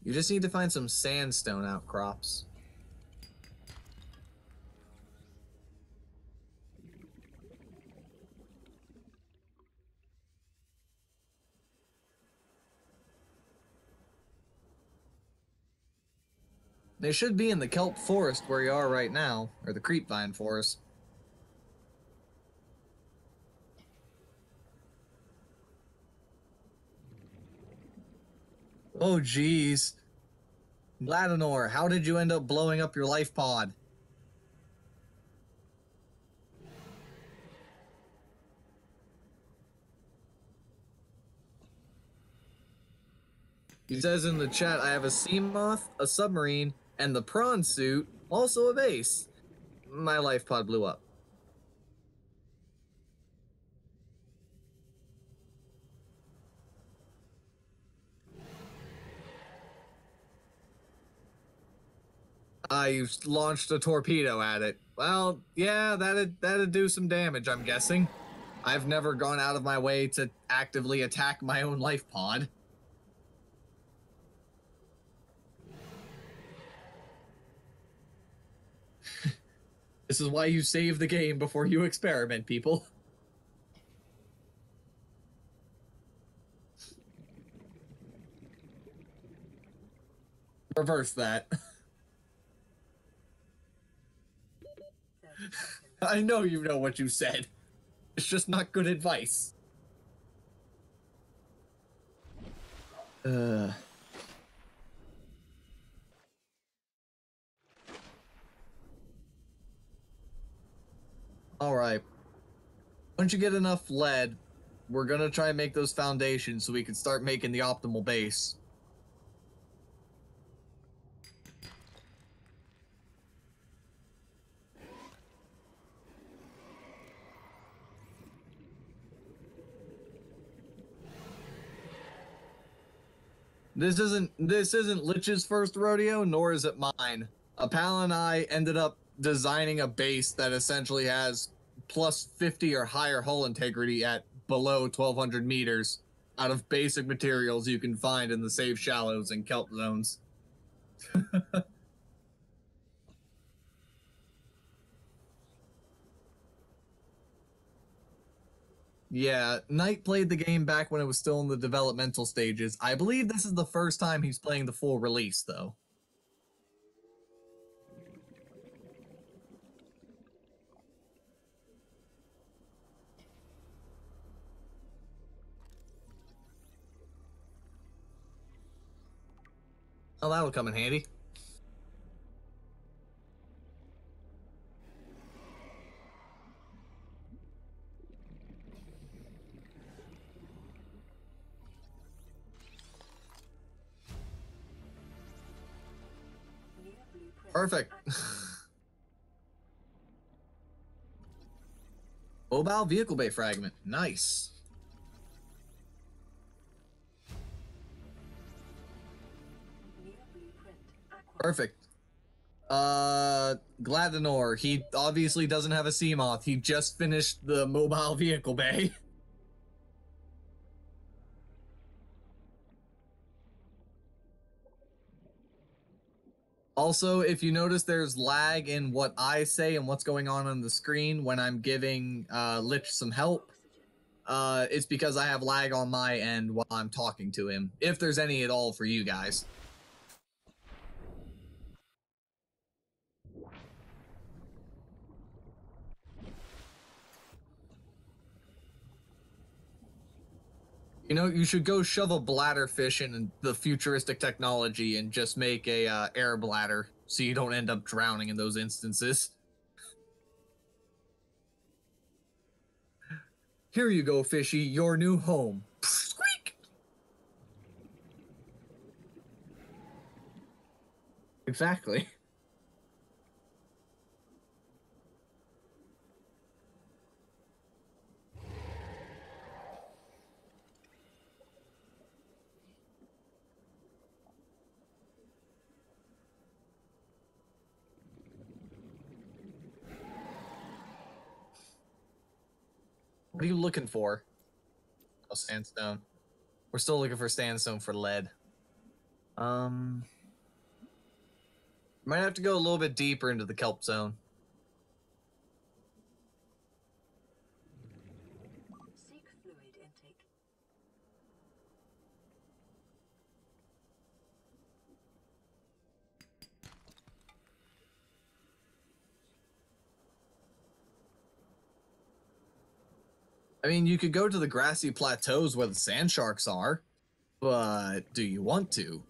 You just need to find some sandstone outcrops. They should be in the kelp forest where you are right now, or the creepvine forest. Oh, jeez. Gladanor, how did you end up blowing up your life pod? He says in the chat, I have a sea moth, a submarine, and the prawn suit, also a base. My life pod blew up. I launched a torpedo at it. Well, yeah, that'd do some damage, I'm guessing. I've never gone out of my way to actively attack my own life pod. This is why you save the game before you experiment, people. Reverse that. I know you know what you said. It's just not good advice. Alright. Once you get enough lead, we're gonna try and make those foundations so we can start making the optimal base. This isn't Lich's first rodeo, nor is it mine. Pal and I ended up designing a base that essentially has plus 50 or higher hull integrity at below 1,200 meters out of basic materials you can find in the safe shallows and kelp zones. Yeah, Knight played the game back when it was still in the developmental stages. I believe this is the first time he's playing the full release, though. Oh, that'll come in handy. Perfect. Mobile vehicle bay fragment. Nice. Perfect. Gladanor. He obviously doesn't have a Seamoth. He just finished the mobile vehicle bay. Also, if you notice there's lag in what I say and what's going on the screen when I'm giving Lich some help, it's because I have lag on my end while I'm talking to him, if there's any at all for you guys. You know, you should go shove a bladderfish in the futuristic technology and just make a air bladder so you don't end up drowning in those instances. Here you go, fishy, your new home. Squeak! Exactly. What are you looking for? Oh, sandstone. We're still looking for sandstone for lead. Might have to go a little bit deeper into the kelp zone. Seek fluid intake. I mean, you could go to the grassy plateaus where the sand sharks are, but do you want to?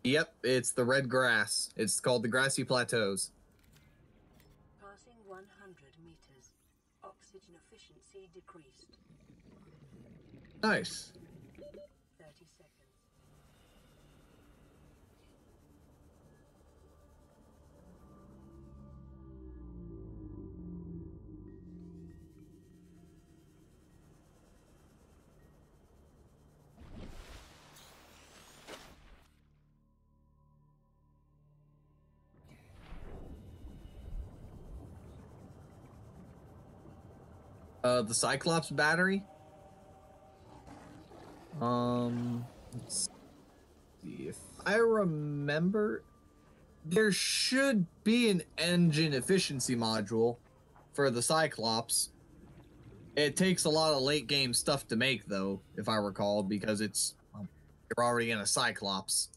Yep, it's the red grass. It's called the grassy plateaus. Passing 100 meters. Oxygen efficiency decreased. Nice. 30 seconds. The Cyclops battery. Let's see if I remember. There should be an engine efficiency module for the Cyclops. It takes a lot of late game stuff to make, though, if I recall, because you're already in a Cyclops.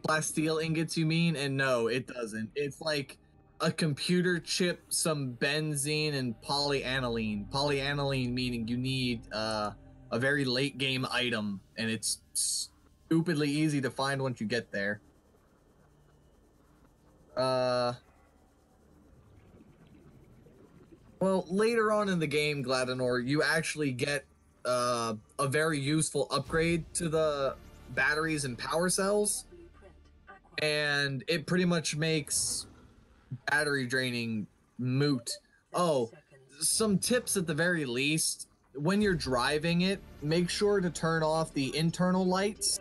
Plasteel ingots, you mean? And no, it doesn't. It's like a computer chip, some benzene, and polyaniline. Polyaniline meaning you need a very late game item, and it's stupidly easy to find once you get there. Well, later on in the game, Gladanor, you actually get a very useful upgrade to the batteries and power cells, and it pretty much makes battery draining moot. Oh, some tips at the very least. When you're driving it, make sure to turn off the internal lights.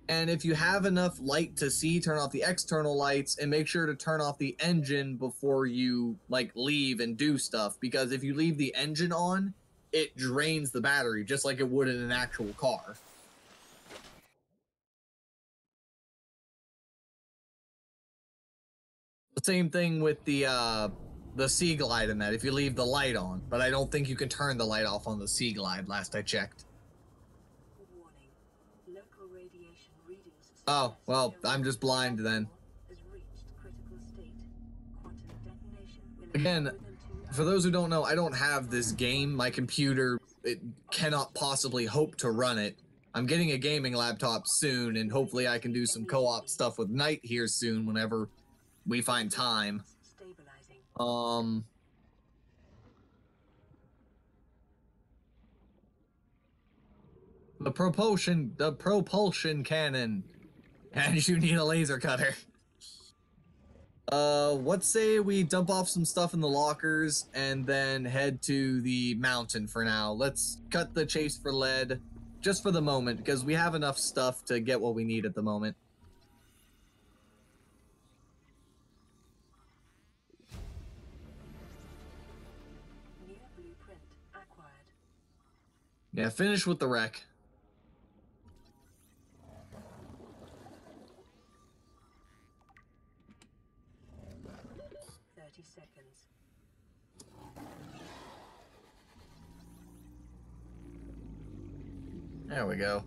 And if you have enough light to see, turn off the external lights and make sure to turn off the engine before you like leave and do stuff. Because if you leave the engine on, it drains the battery just like it would in an actual car. The same thing with the Sea Glide in that if you leave the light on, but I don't think you can turn the light off on the Sea Glide last I checked. Oh, well, I'm just blind then. Again, for those who don't know, I don't have this game. My computer, it cannot possibly hope to run it. I'm getting a gaming laptop soon, and hopefully I can do some co-op stuff with Knight here soon whenever we find time. The propulsion cannon, and you need a laser cutter. What say we dump off some stuff in the lockers and then head to the mountain for now. Let's cut the chase for lead just for the moment because we have enough stuff to get what we need at the moment. New blueprint acquired. Yeah, finish with the wreck. Seconds. There we go.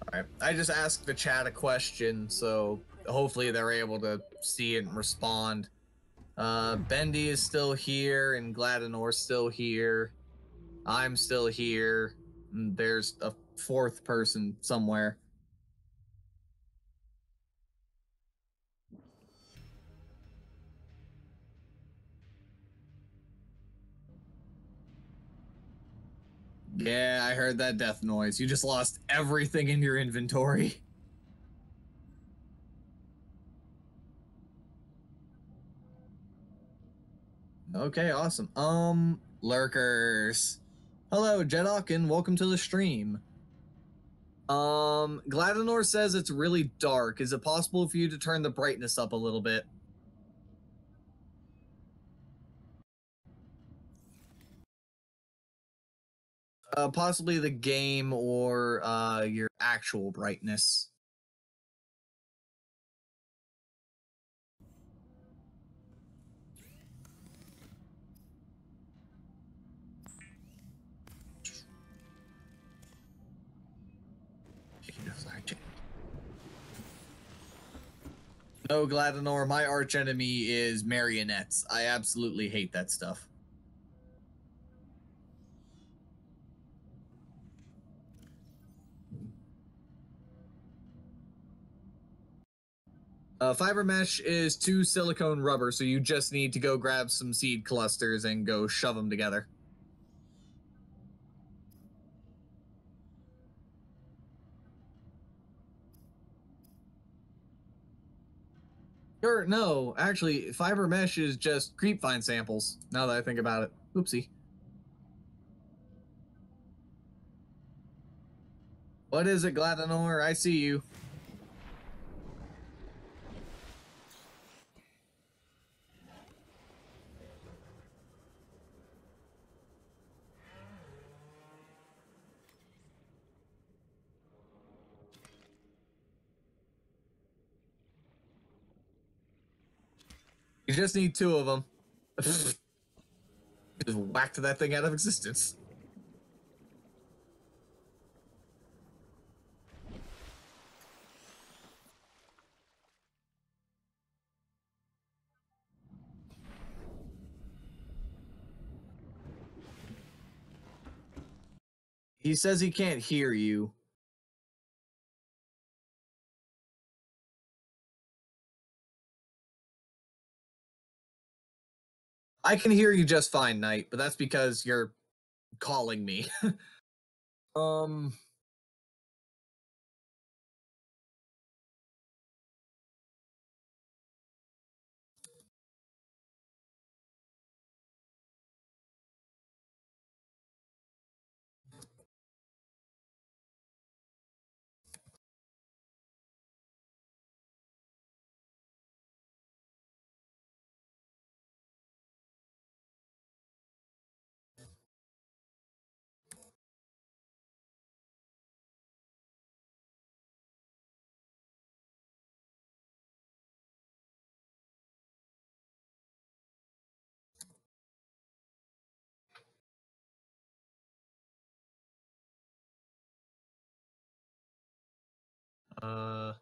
Alright, I just asked the chat a question, so hopefully they're able to see it and respond. Bendy is still here, and Gladinor's still here. I'm still here. And there's a fourth person somewhere. Yeah, I heard that death noise. You just lost everything in your inventory. Okay, awesome. Lurkers. Hello, Jedok, and welcome to the stream. Gladinor says it's really dark. Is it possible for you to turn the brightness up a little bit? Possibly the game or your actual brightness. No, Gladinor, my archenemy is marionettes. I absolutely hate that stuff. Fiber mesh is 2 silicone rubber, so you just need to go grab some seed clusters and go shove them together. Or no, actually, fiber mesh is just creepvine samples, now that I think about it. Oopsie. What is it, Gladinor? I see you. You just need 2 of them. Just whacked that thing out of existence. He says he can't hear you. I can hear you just fine, Knight, but that's because you're calling me. um. Uh.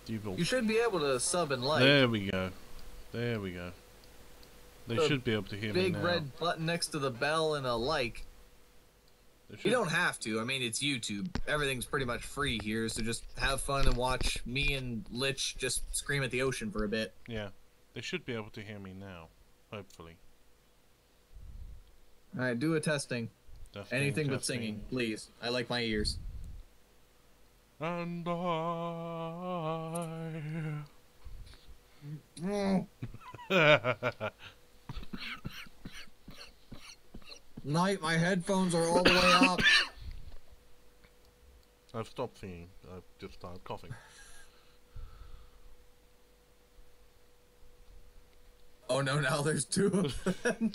You should be able to sub and like. There we go. There we go. They should be able to hear me now. Big red button next to the bell and a like. You don't have to. I mean, it's YouTube. Everything's pretty much free here, so just have fun and watch me and Lich just scream at the ocean for a bit. Yeah. They should be able to hear me now. Hopefully. Alright, do a testing. Anything but testing. singing, please. I like my ears. And I... Night, my headphones are all the way up. I've stopped singing. I've just started coughing. Oh no, now there's two of them.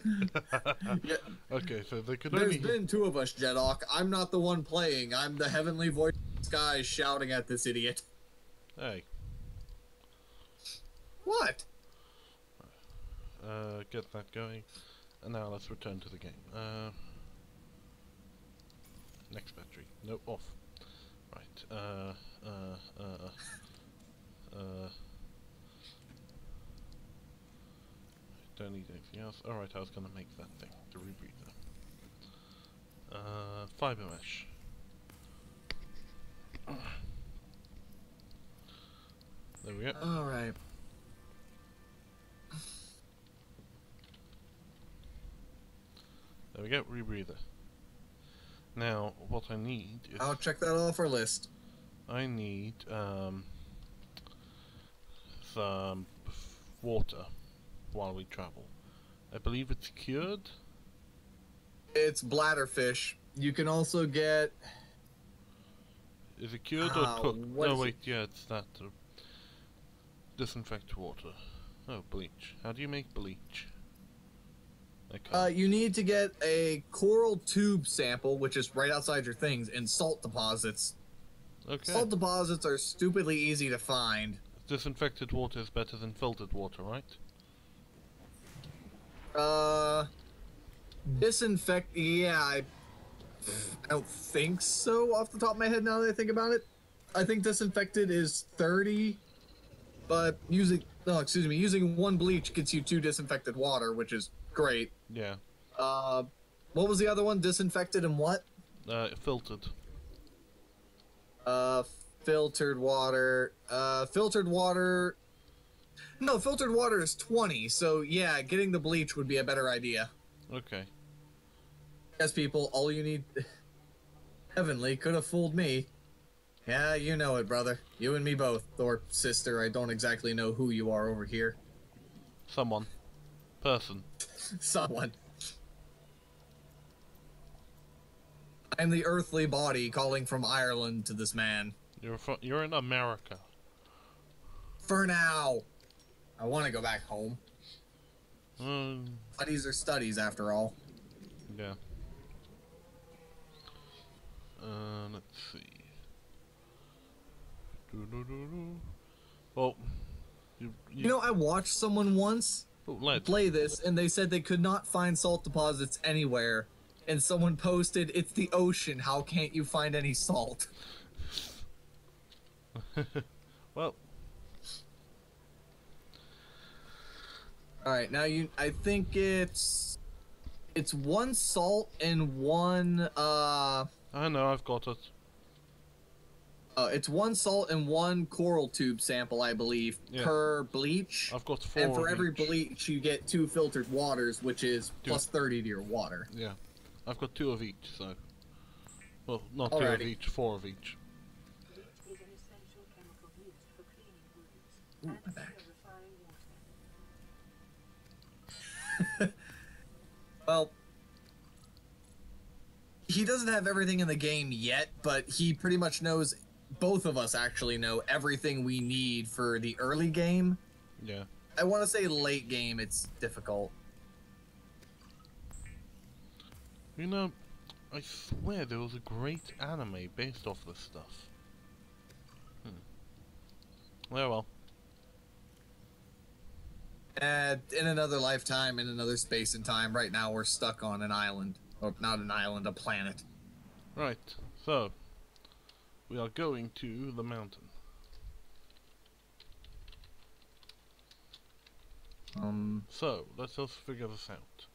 Yeah. Okay, so they could There's only... been two of us, Jedok. I'm not the one playing. I'm the heavenly voice of the sky shouting at this idiot. Hey. What? Get that going. And now let's return to the game. Next battery. No, off. Right. Don't need anything else. Alright, I was gonna make that thing. The rebreather. Fiber mesh. There we go. Alright. There we go, rebreather. Now, what I need is... I'll check that off our list. I need, some water while we travel. I believe it's cured? It's bladderfish. You can also get... Is it cured or cooked? what No, is wait, yeah, it's that. Disinfect water. Oh, bleach. How do you make bleach? I can't. You need to get a coral tube sample, which is right outside your things, and salt deposits. Okay. Salt deposits are stupidly easy to find. Disinfected water is better than filtered water, right? Yeah, I don't think so off the top of my head now that I think about it. I think disinfected is 30, but using one bleach gets you 2 disinfected water, which is great. Yeah. What was the other one? Disinfected and what? Filtered. Filtered water. Filtered water. No, filtered water is 20, so yeah, getting the bleach would be a better idea. Okay. Yes, people, all you need... Heavenly could have fooled me. Yeah, you know it, brother. You and me both. Or sister, I don't exactly know who you are over here. Someone. Person. Someone. I'm the earthly body calling from Ireland to this man. You're in America. For now. I want to go back home. Studies are studies, after all. Yeah. Let's see. Well, you know, I watched someone once play this, and they said they could not find salt deposits anywhere. And someone posted, "It's the ocean. How can't you find any salt?" Well. Alright, now I think it's 1 salt and 1, I know, I've got it. It's 1 salt and 1 coral tube sample, I believe, per bleach. I've got 4 and for of every each. bleach, you get 2 filtered waters, which is plus 30 to your water. Yeah, I've got 2 of each, so... Well, not Alrighty. 2 of each, 4 of each. Bleach is an essential chemical used for cleaning wounds Ooh, and my back. purifying water. Well, he doesn't have everything in the game yet, but he pretty much knows, both of us actually know everything we need for the early game. Yeah. I want to say late game, it's difficult. You know, I swear there was a great anime based off this stuff. Oh well. In another lifetime, in another space and time, right now we're stuck on an island. Or not an island, a planet. Right, so we are going to the mountain. So, let's just figure this out.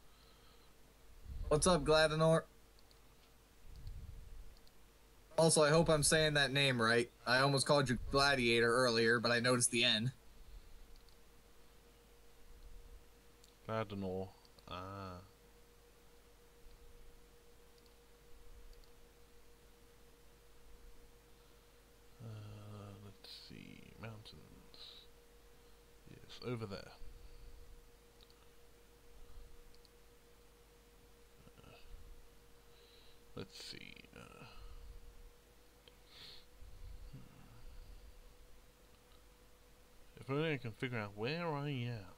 What's up, Gladenor? Also, I hope I'm saying that name right. I almost called you Gladiator earlier, but I noticed the N. Gladenor. Ah. Let's see. Mountains. Yes, over there. Let's see. If only I can figure out where I am.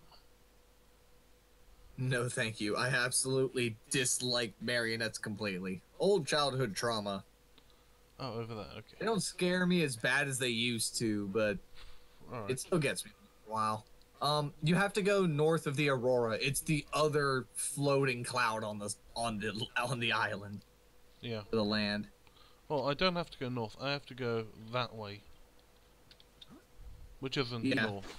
No, thank you. I absolutely dislike marionettes completely. Old childhood trauma. Oh, over there. Okay. They don't scare me as bad as they used to, but Alright. it still gets me. Wow. You have to go north of the Aurora. It's the other floating cloud on the island. Yeah. The land. Well, I don't have to go north. I have to go that way. Which isn't north.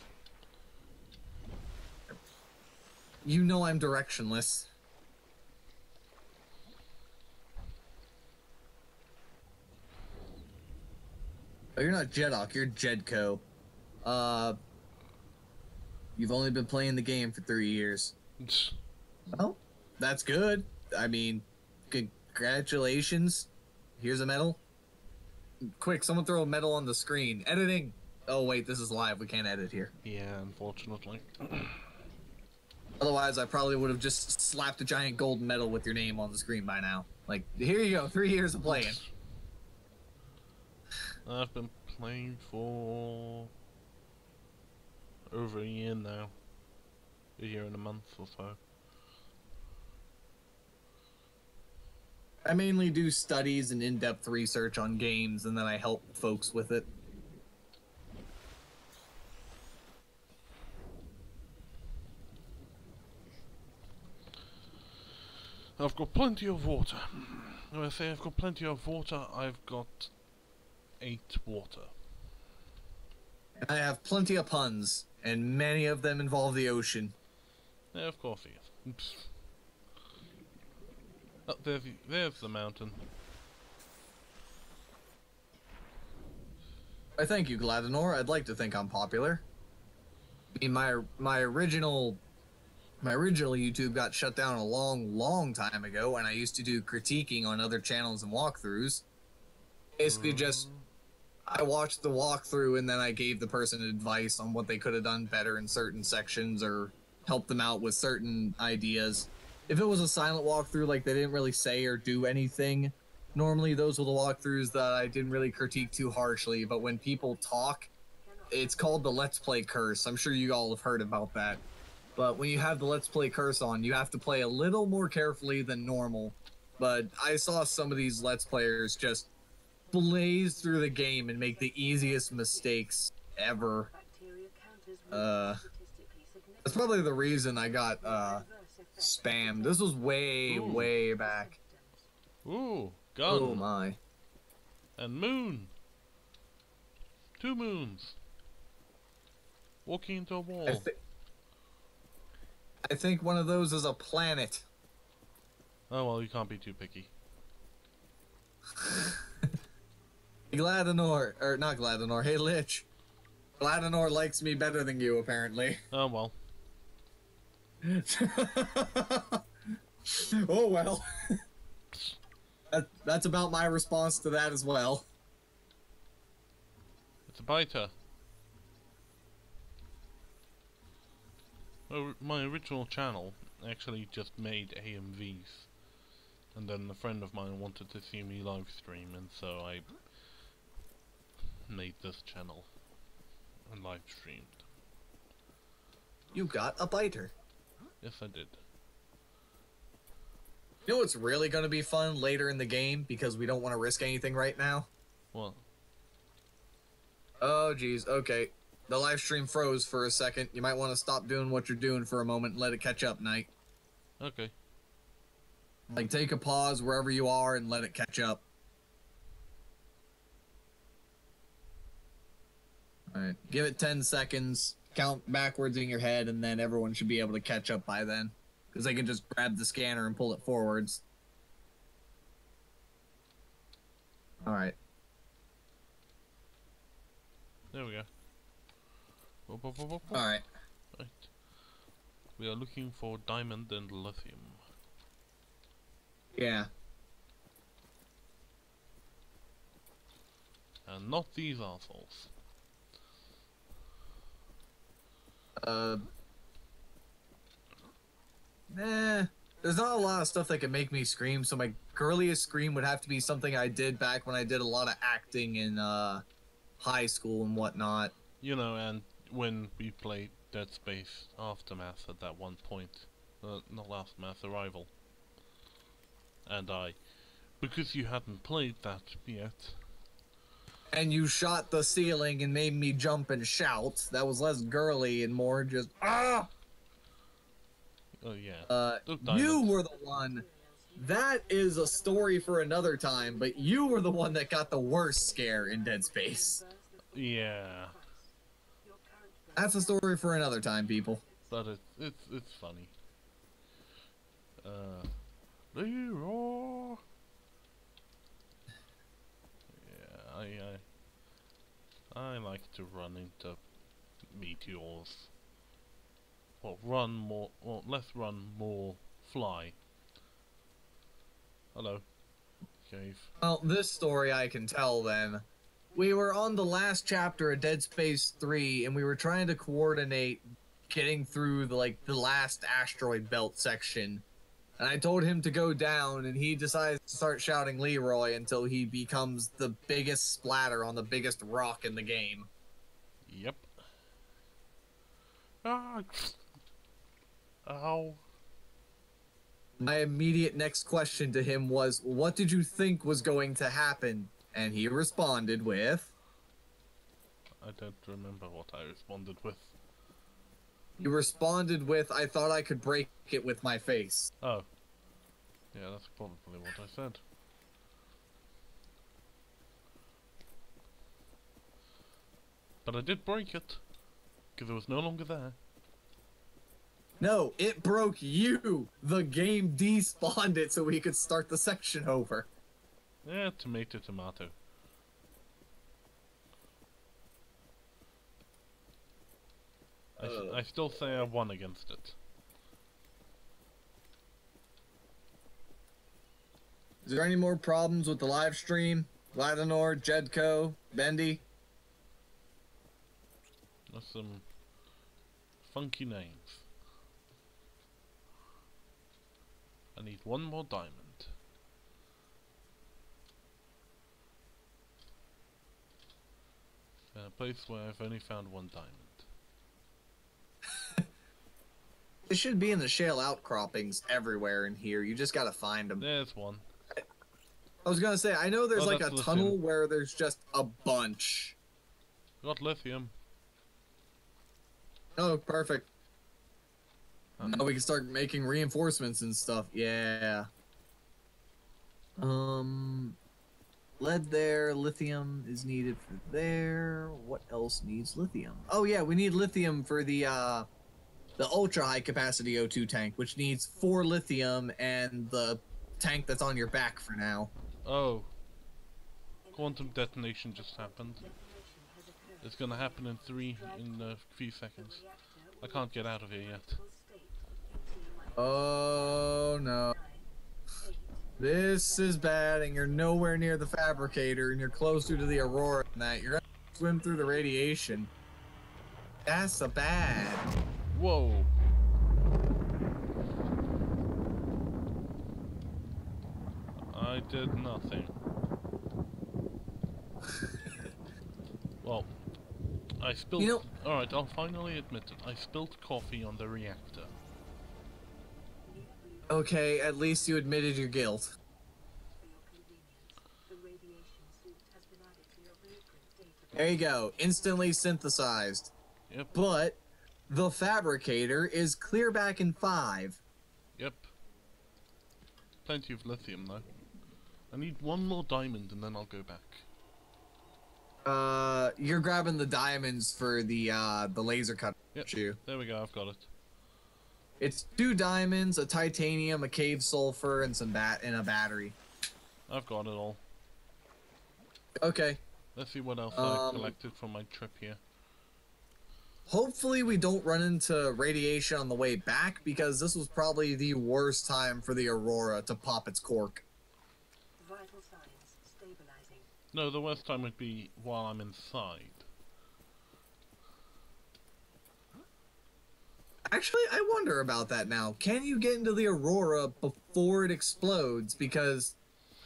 You know I'm directionless. Oh, you're not Jedok, you're Jedco. You've only been playing the game for 3 years. Well, that's good. I mean, congratulations. Here's a medal. Quick, someone throw a medal on the screen. Editing! Oh wait, this is live, we can't edit here. Yeah, unfortunately. Otherwise, I probably would have just slapped a giant gold medal with your name on the screen by now. Like, here you go, 3 years of playing. I've been playing for over a year now. A year and a month or so. I mainly do studies and in-depth research on games, and then I help folks with it. I've got plenty of water. When I say I've got plenty of water, I've got 8 water. I have plenty of puns, and many of them involve the ocean. Yeah, of course he is. Oops. Oh, there's the mountain. I thank you, Gladenor. I'd like to think I'm popular. I mean, my original YouTube got shut down a long time ago, and I used to do critiquing on other channels and walkthroughs. Basically just, I watched the walkthrough and then I gave the person advice on what they could have done better in certain sections or helped them out with certain ideas. If it was a silent walkthrough, like they didn't really say or do anything, normally those were the walkthroughs that I didn't really critique too harshly, but when people talk, it's called the Let's Play curse. I'm sure you all have heard about that. But when you have the Let's Play curse on, you have to play a little more carefully than normal. But I saw some of these Let's Players just blaze through the game and make the easiest mistakes ever. That's probably the reason I got spammed. This was way back. Ooh, gun. Oh my. And moon. 2 moons. Walking into a wall. I think one of those is a planet. Oh well, you can't be too picky. Gladanor, or not Gladanor, hey Lich. Gladanor likes me better than you, apparently. Oh well. Oh well. That's about my response to that as well. It's a biter. My original channel actually just made AMVs, and then a friend of mine wanted to see me live stream, and so I made this channel and live streamed. You got a biter. Yes, I did. You know what's really going to be fun later in the game, because we don't want to risk anything right now? What? Oh, geez. Okay. The live stream froze for a second. You might want to stop doing what you're doing for a moment and let it catch up, Knight. Okay. Like, take a pause wherever you are and let it catch up. Alright. Give it 10 seconds. Count backwards in your head, and then everyone should be able to catch up by then. Because they can just grab the scanner and pull it forwards. Alright. There we go. Whoop, whoop, whoop, whoop. Alright. Right. We are looking for diamond and lithium. Yeah. And not these assholes. There's not a lot of stuff that can make me scream, so my girliest scream would have to be something I did back when I did a lot of acting in high school and whatnot. You know, and when we played Dead Space Aftermath at that one point. Not Aftermath, Arrival. And because you hadn't played that yet. And you shot the ceiling and made me jump and shout. That was less girly and more just, ah! Oh yeah. You were the one. That is a story for another time, but you were the one that got the worst scare in Dead Space. Yeah. That's a story for another time, people. But it's funny. Leroy. Yeah, I like to run into meteors. Well, run more. Well, less run, more fly. Hello, cave. Well, this story I can tell then. We were on the last chapter of Dead Space 3, and we were trying to coordinate getting through the last asteroid belt section. And I told him to go down, and he decides to start shouting Leroy until he becomes the biggest splatter on the biggest rock in the game. Yep. Ah. Ow. My immediate next question to him was, what did you think was going to happen? And he responded with... I don't remember what I responded with. He responded with, I thought I could break it with my face. Oh. Yeah, that's probably what I said. But I did break it, because it was no longer there. No, it broke you! The game despawned it so we could start the section over. Yeah, tomato, tomato. I still say I won against it. Is there any more problems with the live stream? Gladanor, Jedco, Bendy? That's some funky names. I need one more diamond. In a place where I've only found one diamond. It should be in the shale outcroppings everywhere in here. You just gotta find them. There's one. I was gonna say, I know there's like a that's tunnel lithium. where there's just a bunch. Got lithium. Oh, perfect. Now we can start making reinforcements and stuff. Yeah. Lead there, lithium is needed for there. What else needs lithium? Oh yeah, we need lithium for the ultra high capacity O2 tank, which needs 4 lithium and the tank that's on your back for now. Oh. quantum detonation just happened. It's gonna happen in a few seconds. I can't get out of here yet. Oh no. This is bad, and you're nowhere near the fabricator, and you're closer to the Aurora than that. You're gonna swim through the radiation. That's a bad. Whoa! I did nothing. Well, I spilled... Alright, I'll finally admit it. I spilled coffee on the reactor. Okay, at least you admitted your guilt. There you go. Instantly synthesized. Yep. But the fabricator is clear back in 5. Yep. Plenty of lithium though. I need one more diamond and then I'll go back. You're grabbing the diamonds for the laser cutter. Yep. There we go, I've got it. It's 2 diamonds, a titanium, a cave sulfur, and and a battery. I've got it all. Okay. Let's see what else I collected from my trip here. Hopefully we don't run into radiation on the way back, because this was probably the worst time for the Aurora to pop its cork. Vital signs stabilizing. No, the worst time would be while I'm inside. Actually, I wonder about that now. Can you get into the Aurora before it explodes? Because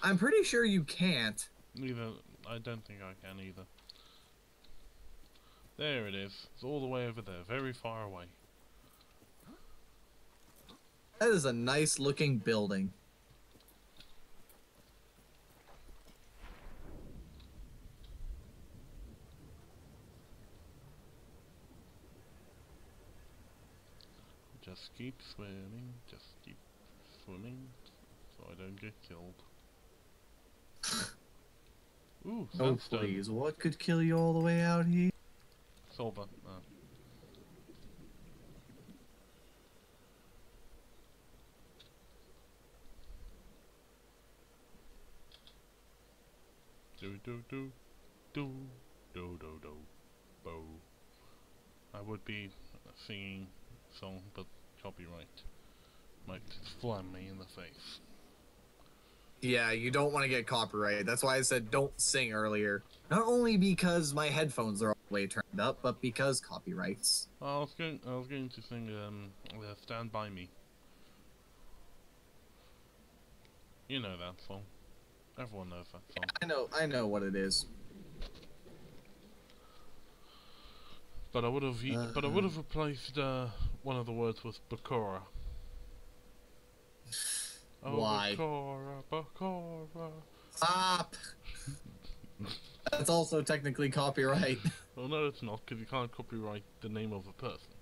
I'm pretty sure you can't. Neither. I don't think I can either. There it is. It's all the way over there, very far away. That is a nice looking building. Just keep swimming, just keep swimming, so I don't get killed. Ooh, Oh sandstone. please, what could kill you all the way out here? Silver. Do do do do do do do bo. I would be singing a song, but copyright might slam me in the face. Yeah, you don't want to get copyrighted. That's why I said don't sing earlier. Not only because my headphones are all the way turned up, but because copyrights. I was going to sing "Stand By Me." You know that song. Everyone knows that song. I know what it is. But I would have replaced one of the words with Bakura. Oh, Why? Bakura. Stop! That's also technically copyright. Well, no, it's not, because you can't copyright the name of a person.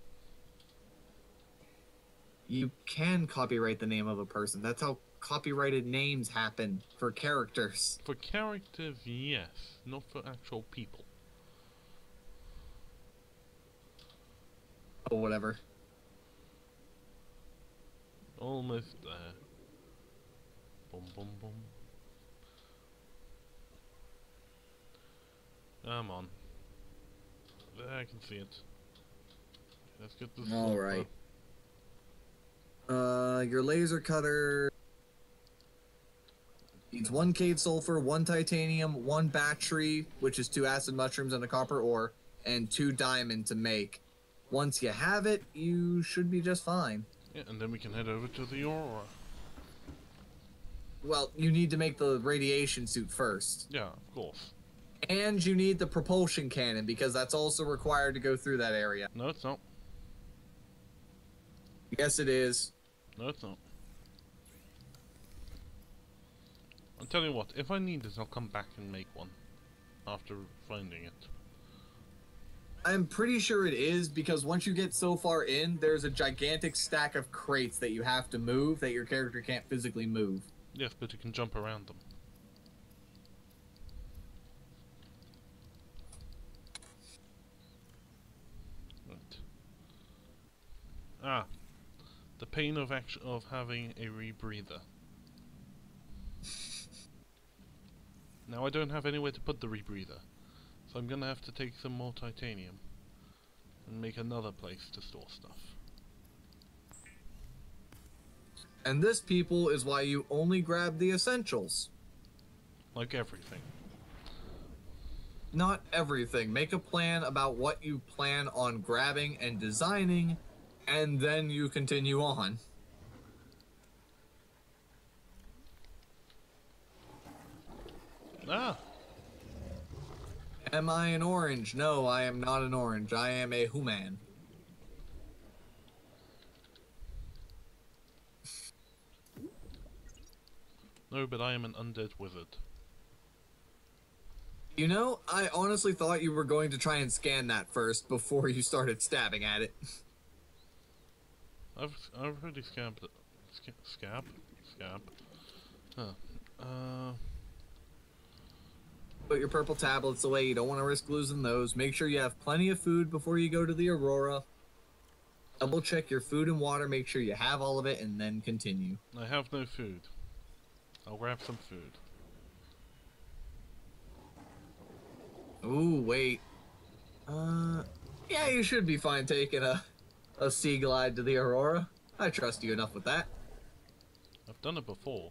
You can copyright the name of a person. That's how copyrighted names happen for characters. For characters, yes, not for actual people. Oh, whatever. Almost there. Boom, boom, boom. Come on. There, I can see it. Let's get this. All right. Your laser cutter needs 1 cave sulfur, 1 titanium, 1 battery, which is 2 acid mushrooms and a copper ore, and 2 diamond to make. Once you have it, you should be just fine. Yeah, and then we can head over to the Aurora. Well, you need to make the radiation suit first. Yeah, of course. And you need the propulsion cannon, because that's also required to go through that area. No, it's not. Yes, it is. No, it's not. I'll tell you what, if I need this, I'll come back and make one. After finding it. I'm pretty sure it is, because once you get so far in, there's a gigantic stack of crates that you have to move that your character can't physically move. Yes, but you can jump around them. Right. Ah. The pain of having a rebreather. Now I don't have anywhere to put the rebreather, so I'm gonna have to take some more titanium and make another place to store stuff. And this, people, is why you only grab the essentials. Like everything. Not everything. Make a plan about what you plan on grabbing and designing, and then you continue on. Ah! Am I an orange? No, I am not an orange. I am a human. No, but I am an undead wizard. You know, I honestly thought you were going to try and scan that first before you started stabbing at it. I've already scabbed it. Scab? Huh. Put your purple tablets away. You don't want to risk losing those. Make sure you have plenty of food before you go to the Aurora. Double check your food and water. Make sure you have all of it, and then continue. I have no food. I'll grab some food. Ooh, wait. Yeah, you should be fine taking a sea glide to the Aurora. I trust you enough with that. I've done it before.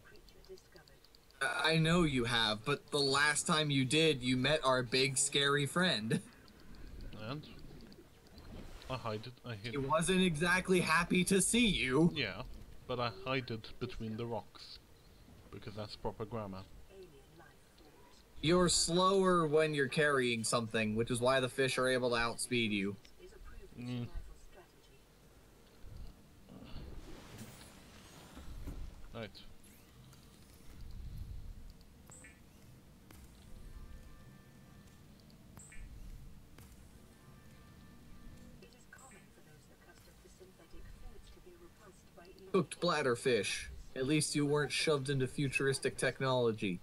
I know you have, but the last time you did, you met our big scary friend. And? I hide it. I hid He it. wasn't exactly happy to see you. Yeah, but I hide it between the rocks. Because that's proper grammar. You're slower when you're carrying something, which is why the fish are able to outspeed you. Mm. Right. Cooked bladderfish. At least you weren't shoved into futuristic technology.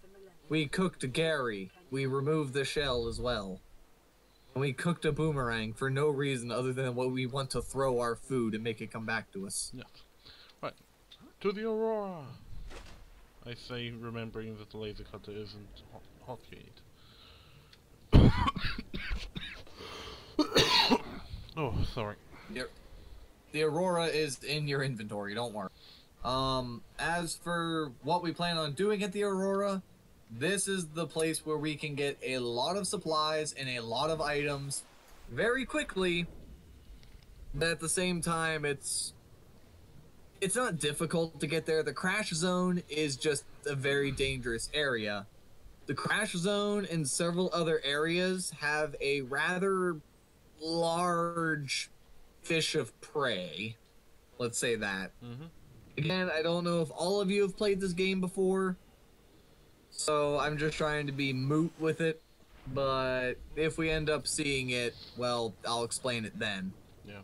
We cooked Gary. We removed the shell as well. And we cooked a boomerang for no reason other than what we want to throw our food and make it come back to us. Yeah. Right. To the Aurora! I say, remembering that the laser cutter isn't hotkeyed. Oh, sorry. The Aurora is in your inventory, don't worry. As for what we plan on doing at the Aurora, this is the place where we can get a lot of supplies and a lot of items very quickly, but at the same time, it's not difficult to get there. The crash zone is just a very dangerous area. The crash zone and several other areas have a rather large fish of prey. Let's say that. Mm-hmm. Again, I don't know if all of you have played this game before, so I'm just trying to be moot with it. But if we end up seeing it, well, I'll explain it then. Yeah.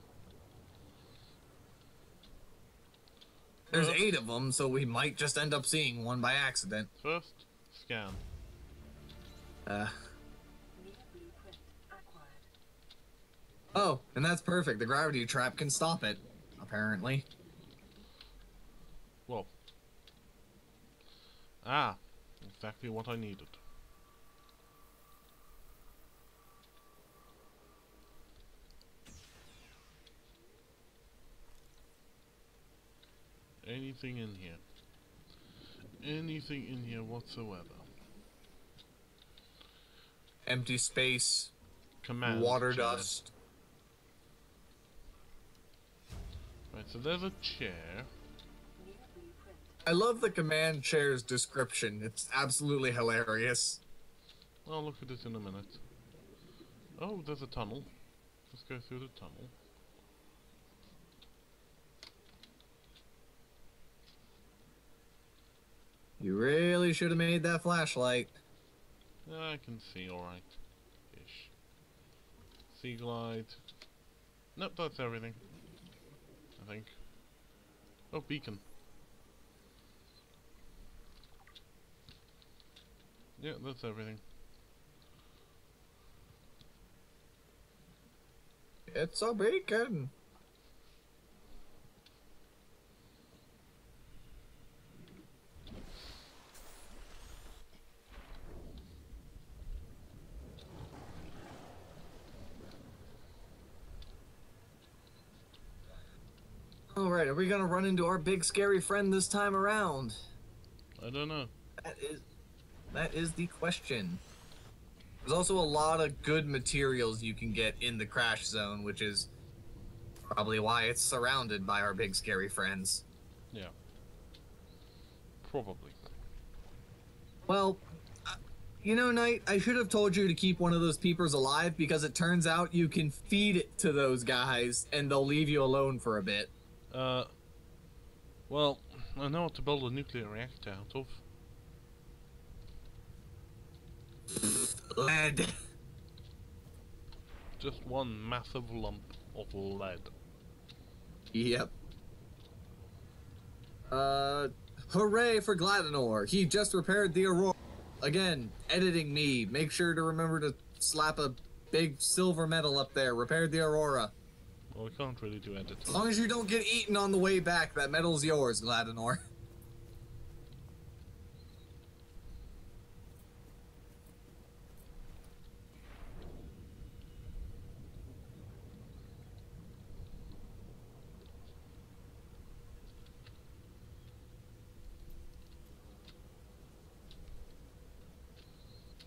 There's 8 of them, so we might just end up seeing one by accident. First, scan. Oh, and that's perfect. The gravity trap can stop it, apparently. Whoa. Ah, exactly what I needed. Anything in here? Anything in here whatsoever? Empty space, Command water chair. dust. Right, so there's a chair. I love the command chair's description. It's absolutely hilarious. I'll look at it in a minute. Oh, there's a tunnel. Let's go through the tunnel. You really should have made that flashlight. I can see alright. Ish. Sea glide. Nope, that's everything. I think. Oh, beacon. Yeah, that's everything. It's a beacon. Alright, are we gonna run into our big scary friend this time around? I don't know. That is the question. There's also a lot of good materials you can get in the crash zone, which is probably why it's surrounded by our big scary friends. Yeah. Probably. Well, you know, Knight, I should have told you to keep one of those peepers alive because it turns out you can feed it to those guys and they'll leave you alone for a bit. Well, I know what to build a nuclear reactor out of. Lead. Just one massive lump of lead. Yep. Hooray for Gladenor. He just repaired the Aurora. Again, editing me. Make sure to remember to slap a big silver medal up there. Repaired the Aurora. Well, we can't really do editing. As long as you don't get eaten on the way back, that medal's yours, Gladenor.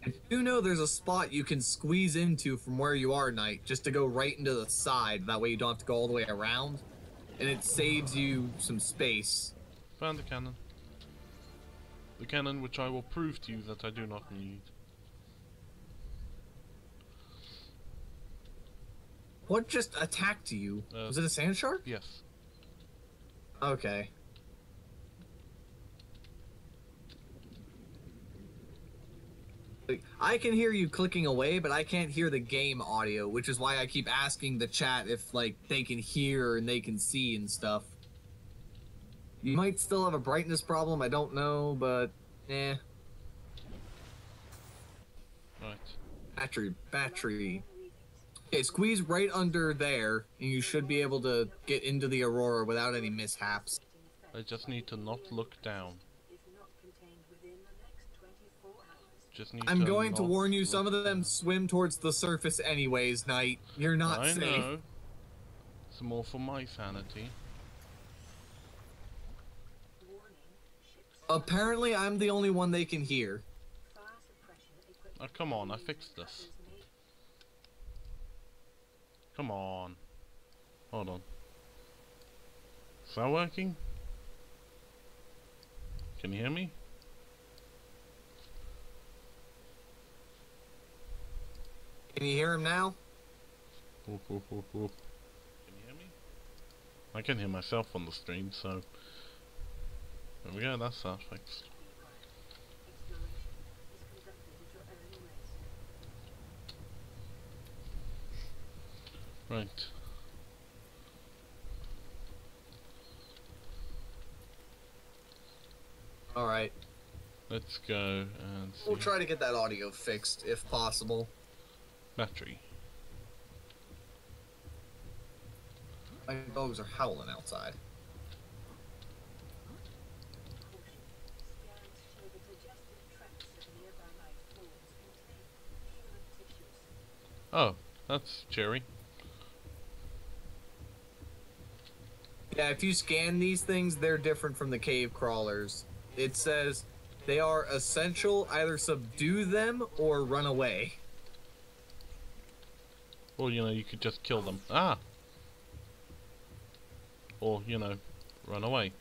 I do know there's a spot you can squeeze into from where you are, Knight, just to go right into the side. That way you don't have to go all the way around. And it saves you some space. Found the cannon. The cannon which I will prove to you that I do not need. What just attacked you? Was it a sand shark? Yes. Okay. I can hear you clicking away, but I can't hear the game audio, which is why I keep asking the chat if, like, they can hear and they can see and stuff. You might still have a brightness problem, I don't know, but, eh. Right. Battery. Okay, squeeze right under there, and you should be able to get into the Aurora without any mishaps. I just need to not look down. I'm going to warn you, some of them swim towards the surface anyways, Knight. You're not safe. I know. It's more for my sanity. Apparently, I'm the only one they can hear. Oh, come on, I fixed this. Come on. Hold on. Is that working? Can you hear me? Can you hear him now? Whoop, whoop, whoop, whoop. Can you hear me? I can hear myself on the stream, so... There we go, that's that fixed. Right. Alright. Let's go and see. We'll try to get that audio fixed, if possible. Battery. My dogs are howling outside. Oh, that's cherry. Yeah, if you scan these things, they're different from the cave crawlers. It says they are essential, either subdue them or run away. Or, you know, you could just kill them. Ah! Or, you know, run away.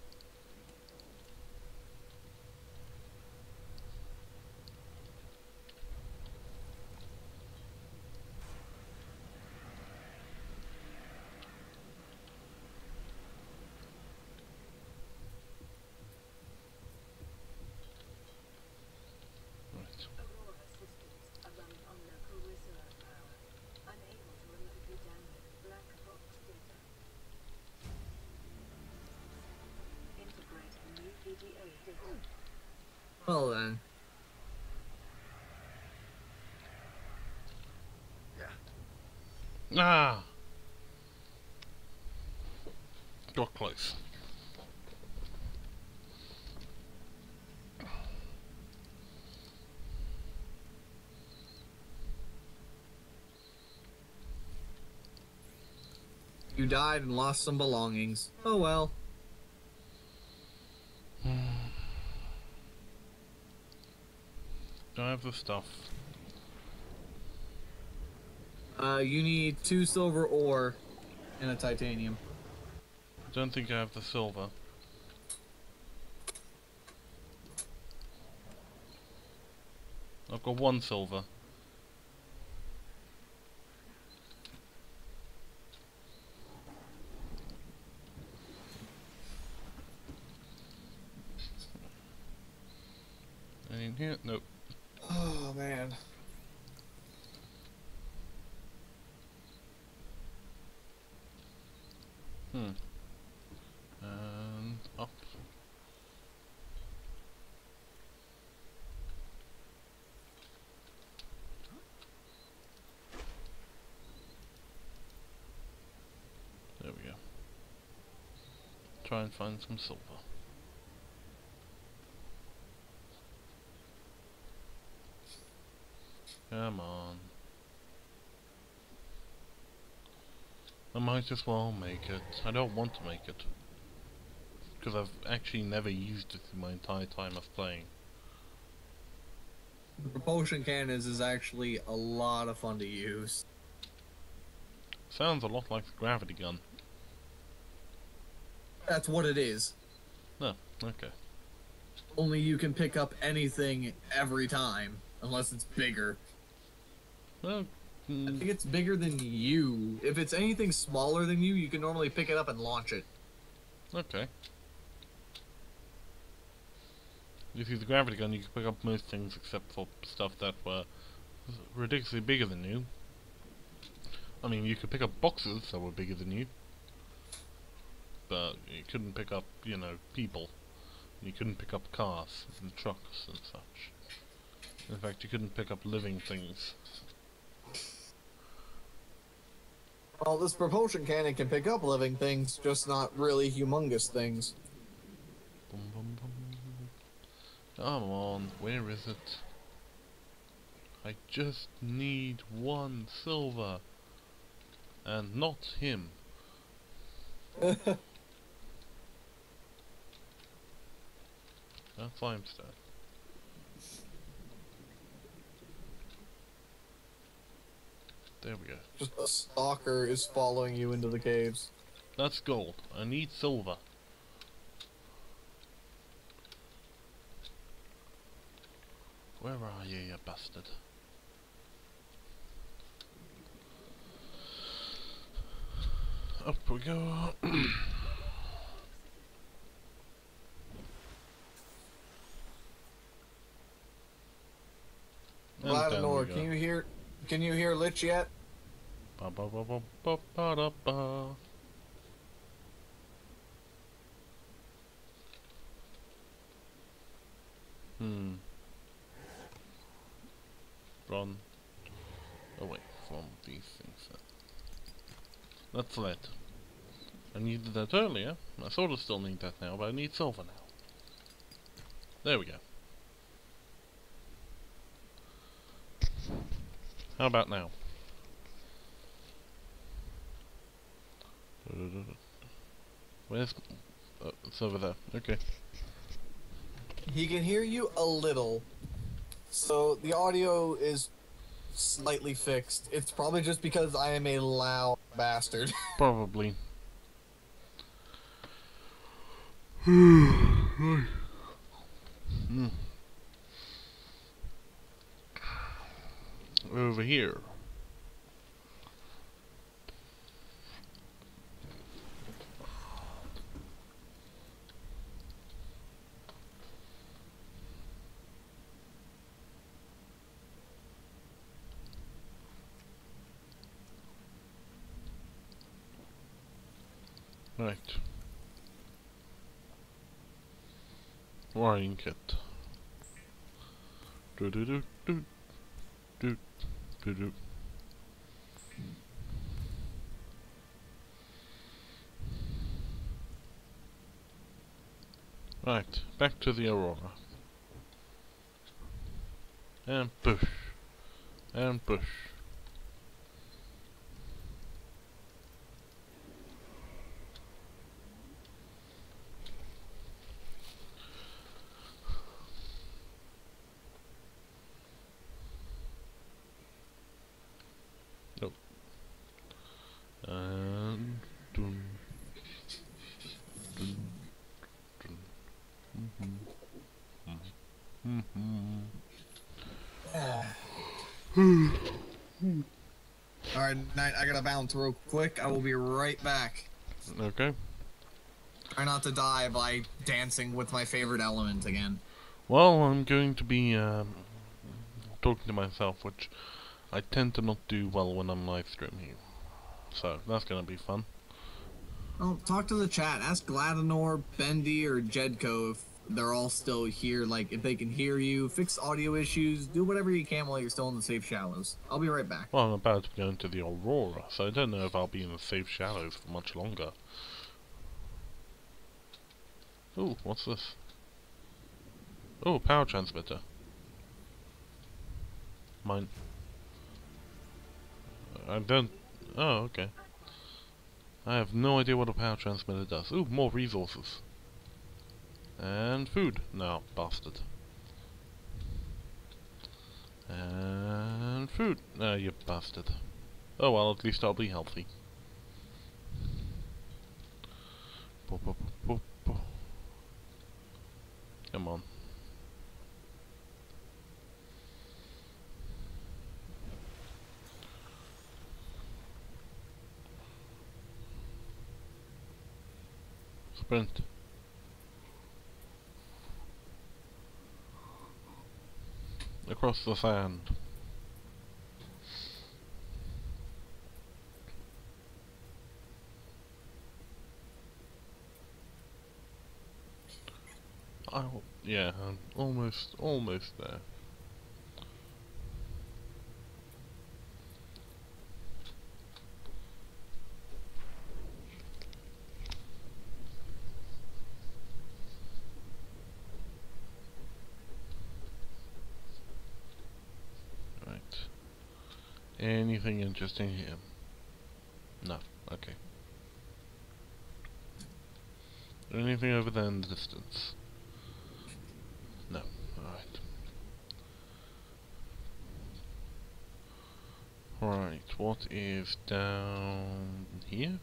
Well then. Ah! Got close. You died and lost some belongings. Oh well. have the stuff. You need 2 silver ore and a titanium. I don't think I have the silver. I've got 1 silver. Any in here? Nope. Oh man. And up. There we go. Try and find some silver. Come on. I might as well make it. I don't want to make it. Because I've actually never used it in my entire time of playing. The propulsion cannons is actually a lot of fun to use. Sounds a lot like the gravity gun. That's what it is. Oh, okay. Only you can pick up anything every time, unless it's bigger. Well, I think it's bigger than you. If it's anything smaller than you, you can normally pick it up and launch it. okay. If you use the gravity gun, you can pick up most things except for stuff that were ridiculously bigger than you. I mean, you could pick up boxes that were bigger than you. But you couldn't pick up, you know, people. You couldn't pick up cars and trucks and such. In fact, you couldn't pick up living things. Well, this propulsion cannon can pick up living things, just not really humongous things. Boom, boom, boom. Come on, where is it? I just need 1 silver. And not him. That's limestone. There we go. Just a stalker is following you into the caves. That's gold. I need silver. Where are you, you bastard? Up we go. Vladimir, can you hear Lich yet? Ba ba ba ba ba ba da ba. Run away from these things. That's lead. I needed that earlier. I sort of still need that now, but I need silver now. There we go. How about now? Where's... Oh, it's over there. Okay. He can hear you a little. So the audio is slightly fixed. It's probably just because I am a loud bastard. Probably. Over here. Right. Wiring kit. Do do do do do do do. Right, back to the Aurora. And push. And push. And dun, dun, dun, Alright, Knight, I gotta bounce real quick. I will be right back. Okay. Try not to die by dancing with my favorite element again. Well, I'm going to be talking to myself, which I tend to not do well when I'm live streaming. So that's gonna be fun. Oh, talk to the chat. Ask Gladanor, Bendy, or Jedko if they're all still here. Like, if they can hear you, fix audio issues, do whatever you can while you're still in the safe shallows. I'll be right back. Well, I'm about to go into the Aurora, so I don't know if I'll be in the safe shallows for much longer. Ooh, what's this? Oh, power transmitter. Mine. I don't... Oh, okay. I have no idea what a power transmitter does. Ooh, more resources. And food. No, bastard. And food. You bastard. Oh well, at least I'll be healthy. Come on. Sprint. Across the sand. Yeah, I'm almost there. Right. Anything interesting here? No. Okay. Anything over there in the distance? No. Alright. Right, what is down here?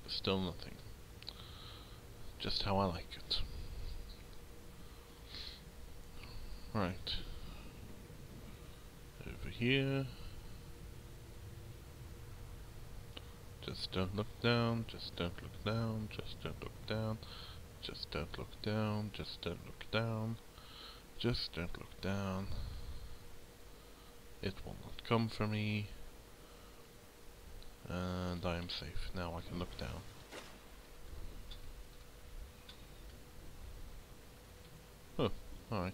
Still nothing. Just how I like it. Right. Over here. Just don't look down, just don't look down, just don't look down, just don't look down, just don't look down, just don't look down. It will not come for me. And I am safe. Now I can look down. Oh, alright.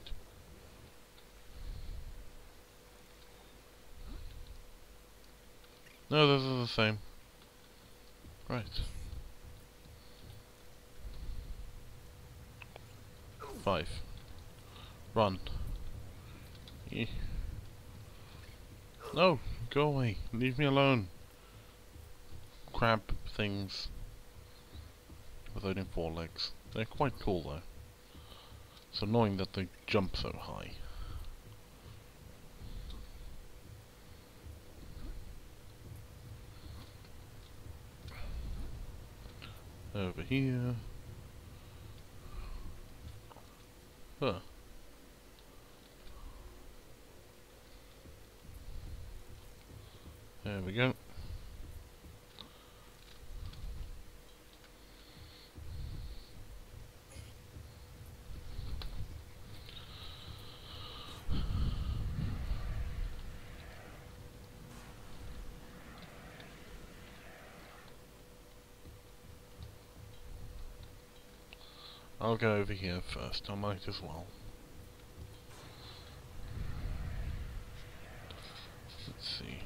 No, those are the same. Right. Five. Run. No, go away. Leave me alone. Crab things with only 4 legs. They're quite cool though. It's annoying that they jump so high. Over here. Huh. There we go. I'll go over here first, I might as well. Let's see.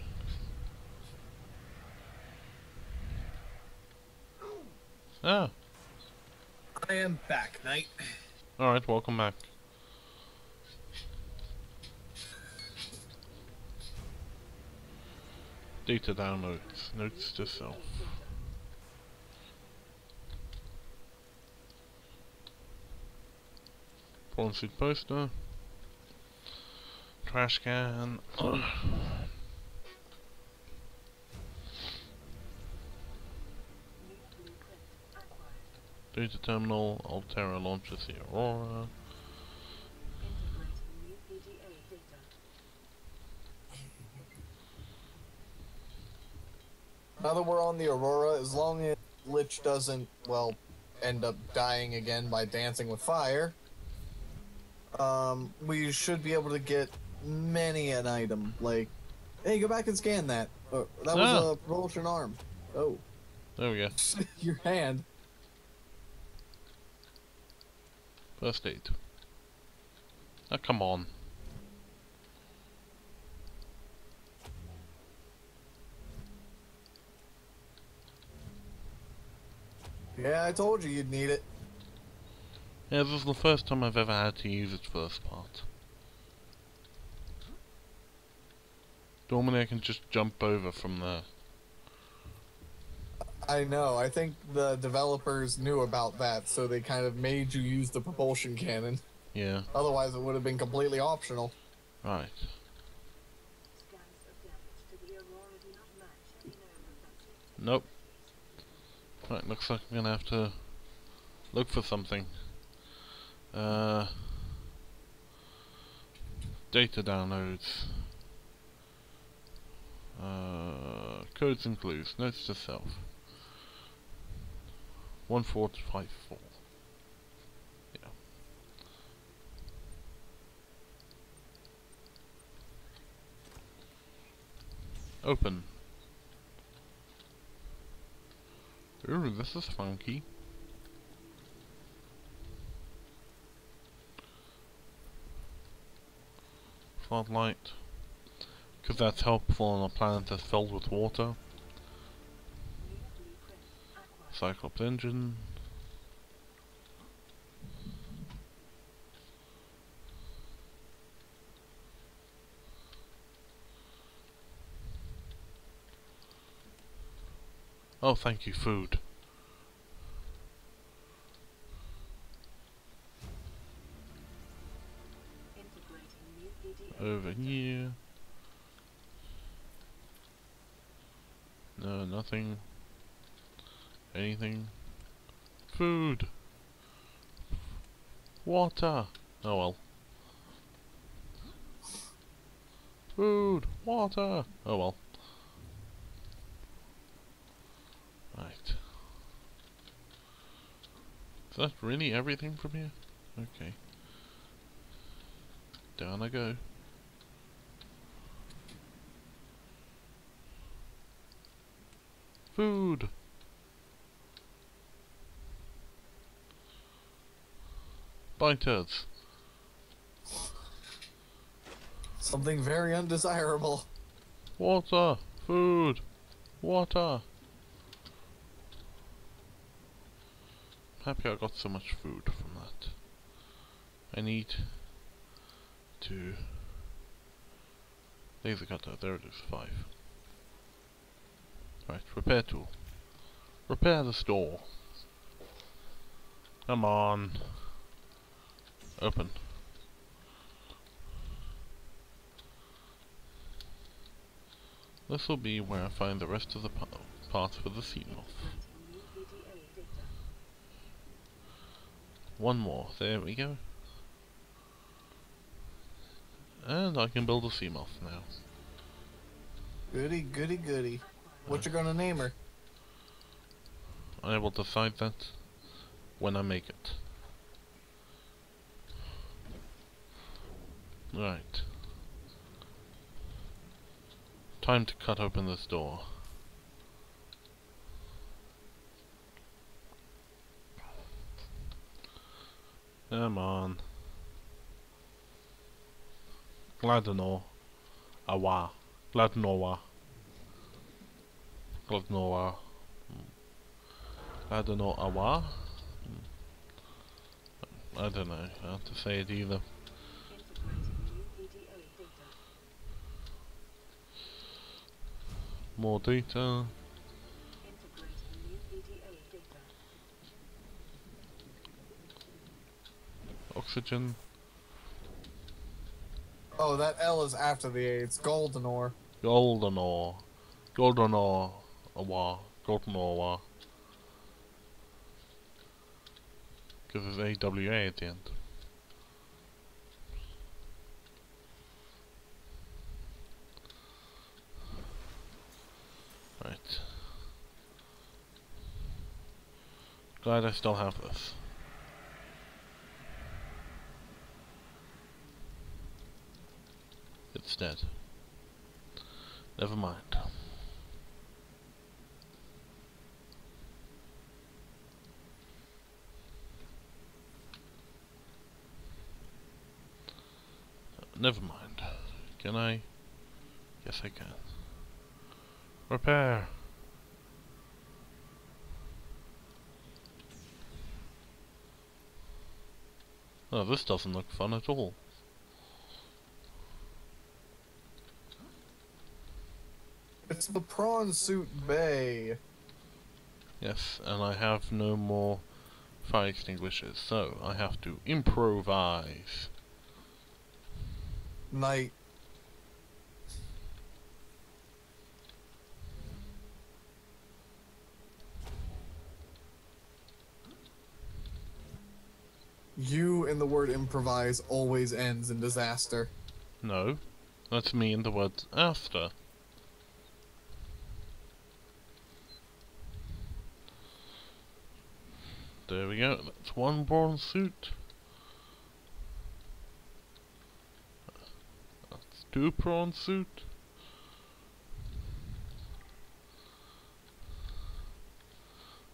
Ah! I am back, Knight. Alright, welcome back. Data downloads, notes to self. Pawn suit poster. Trash can. Data terminal, Altera launches the Aurora. Integrating new PDA data. Now that we're on the Aurora, as long as Lich doesn't, well, end up dying again by dancing with fire, we should be able to get many an item. Like, hey, go back and scan that. That was Ah! a propulsion arm. Oh. There we go. Your hand. First aid. Ah, come on. Yeah, I told you you'd need it. Yeah, this is the first time I've ever had to use its first part. Normally I can just jump over from there. I know. I think the developers knew about that, so they kind of made you use the propulsion cannon. Yeah. Otherwise, it would have been completely optional. Right. Scans of damage to the Aurora do not match any known offensive. Nope. Right, looks like I'm gonna have to look for something. Data downloads. Codes and clues. Notes to self. 1454. Yeah. Open. Ooh, this is funky. Floodlight. Because that's helpful on a planet that's filled with water. New blueprint acquired. Cyclops engine. Oh, thank you, food. Integrating new PDA Over data. here. No, nothing. Anything. Food. Water. Oh well. Food. Water. Oh well. Right. Is that really everything from here? Okay. Down I go. Food. Biters. Something very undesirable. Water. Food. Water. Happy I got so much food from that. I need to laser cutter. There it is. 5. Right. Repair tool. Repair the store. Come on. Open. This will be where I find the rest of the parts for the sea moth. Integrating new PDA data. One more. There we go. And I can build a sea moth now. Goody, goody, goody. What you gonna name her? I will decide that when I make it. Right. Time to cut open this door. Come on. Gladnor. Awa. Gladnoa. Gladnoa. Gladnor Awa? I don't know how to say it either. Integrating new PDA data. More data. Integrating new PDA data. Oxygen. Oh, that L is after the A. It's golden ore. Golden ore. Golden ore. Awa. Golden ore. Because there's AWA at the end. Right. Glad I still have this. It's dead. Never mind. Never mind. Can I? Yes, I can. Repair. Oh, this doesn't look fun at all. It's the prawn suit bay. Yes, and I have no more fire extinguishers, so I have to improvise. Night. You and the word improvise always ends in disaster. No, that's me in the words after. There we go, that's one bronze suit. That's two prawn suit.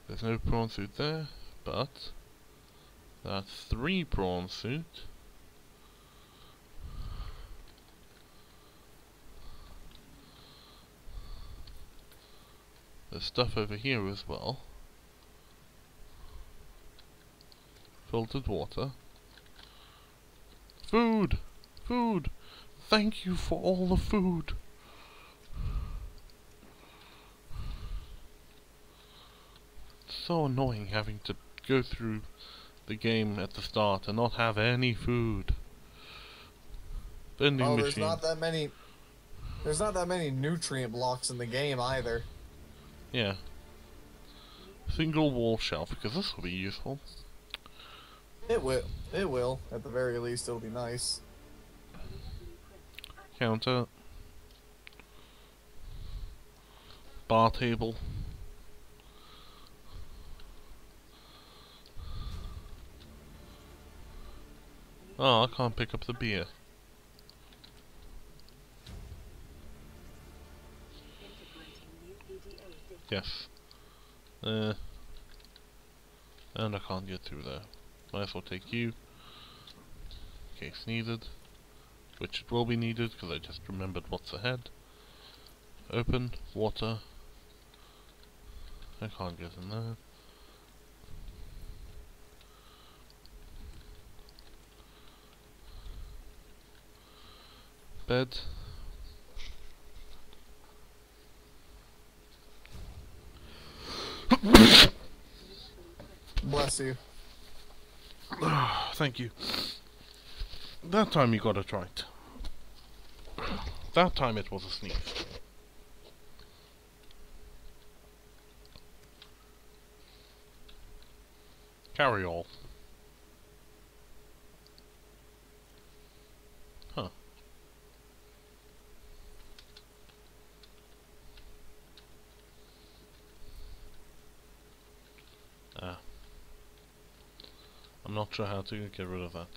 There's no prawn suit there, but that's three prawn suit. There's stuff over here as well. Filtered water. Food! Food! Thank you for all the food! It's so annoying having to go through the game at the start and not have any food. Vending Oh, machine. There's not that many nutrient blocks in the game either. Yeah. Single wall shelf, because this will be useful. It will. It will. At the very least, it'll be nice. Counter. Bar table. Oh, I can't pick up the beer. Yes. And I can't get through there. Might as well take you. In case needed. Which it will be needed, because I just remembered what's ahead. Open, water. I can't get in there. Bed. Bless you. Thank you. That time you got it right. That time it was a sneeze. Carry all. Huh. Ah. I'm not sure how to get rid of that.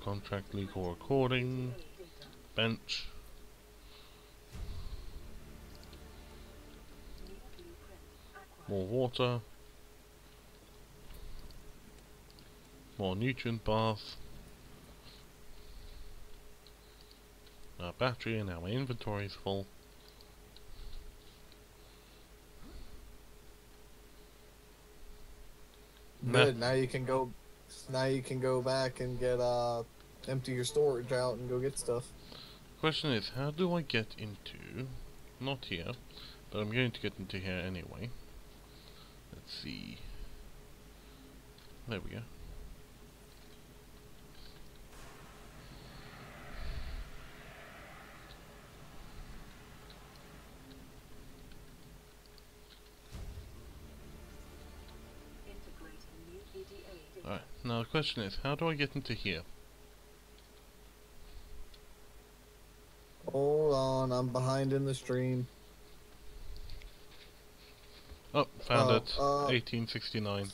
Contract legal recording. Bench. More water. More nutrient bath. Our battery and our inventory is full. Good. Now you can go. Now you can go back and get empty your storage out and go get stuff. Question is, how do I get into? Not here, but I'm going to get into here anyway. Let's see. There we go. Now the question is, how do I get into here? Hold on, I'm behind in the stream. Oh, found it. Oh, 1869.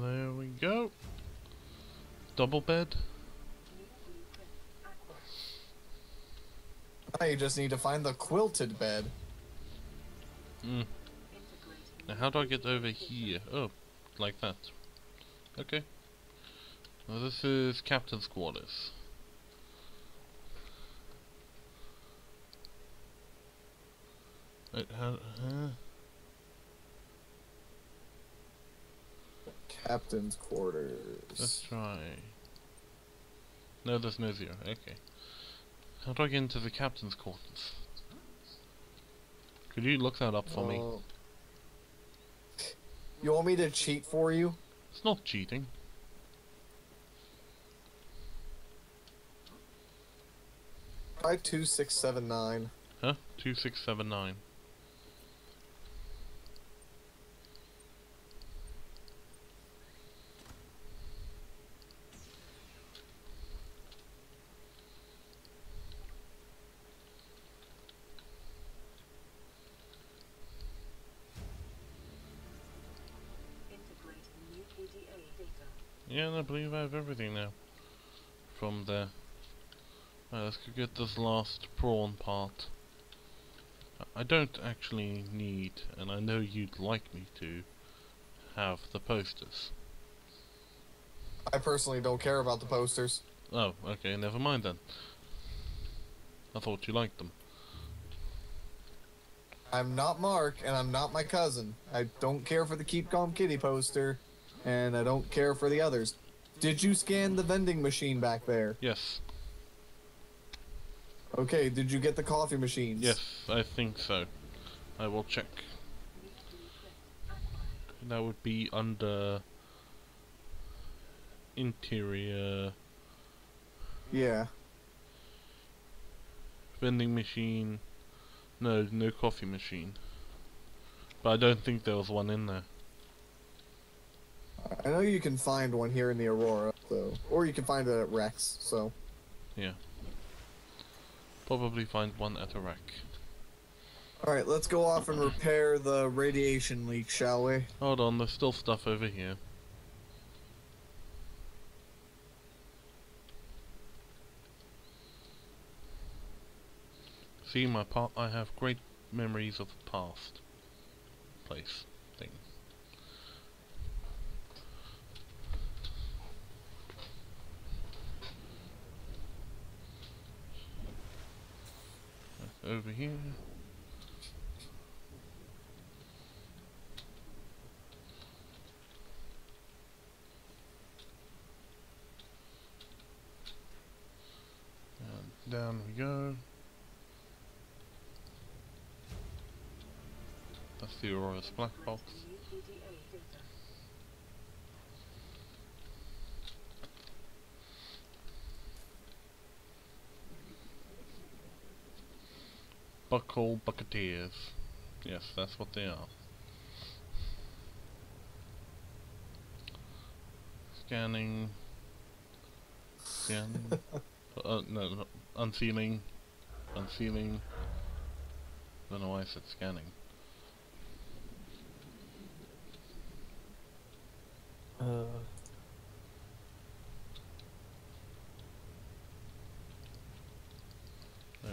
There we go. Double bed. now you just need to find the quilted bed. Now how do I get over here? Oh, like that. Okay. Well, this is Captain's quarters. Wait, Captain's quarters. let's try. No, there's no zero. Okay. How do I get into the captain's quarters? Could you look that up for me? You want me to cheat for you? It's not cheating. Try 2679. Huh? 2679. Yeah, and I believe I have everything now. From there. Right, let's go get this last prawn part. I don't actually need, and I know you'd like me to, have the posters. I personally don't care about the posters. Oh, okay, never mind then. I thought you liked them. I'm not Mark, and I'm not my cousin. I don't care for the Keep Calm Kitty poster, and I don't care for the others. Did you scan the vending machine back there? Yes. Okay, did you get the coffee machines? Yes, I think so. I will check. That would be under interior Yeah. vending machine. No, no coffee machine. But I don't think there was one in there. I know you can find one here in the Aurora, so, or you can find it at Rex, so. Yeah. Probably find one at a rack. Alright, let's go off and repair the radiation leak, shall we? Hold on, there's still stuff over here. See, I have great memories of the past. Place. Thing. Over here. And down we go. That's the Aurora's black box. Buckhole Bucketeers. Yes, that's what they are. Scanning. Scanning. No, unsealing. Unsealing. Don't know why I said scanning. There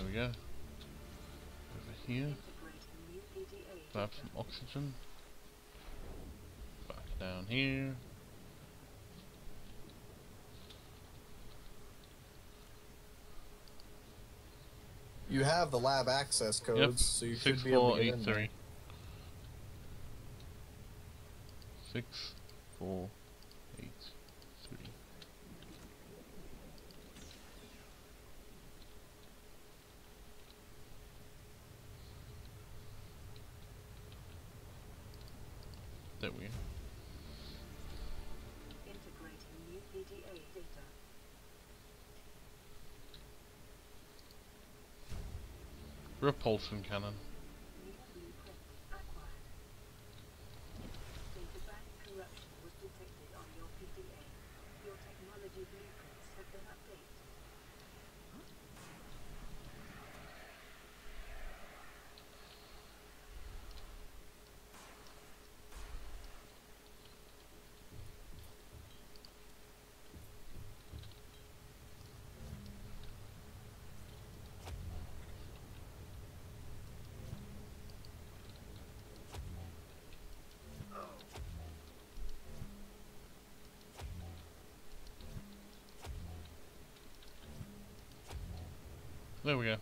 we go. Over here. Grab some oxygen. Back down here. You have the lab access codes, Yep. so you should be able to get in 6483. there. 6483. Repulsion cannon. New blueprint acquired. Data bank corruption was detected on your PDA. Your technology blueprints have been updated. There we go.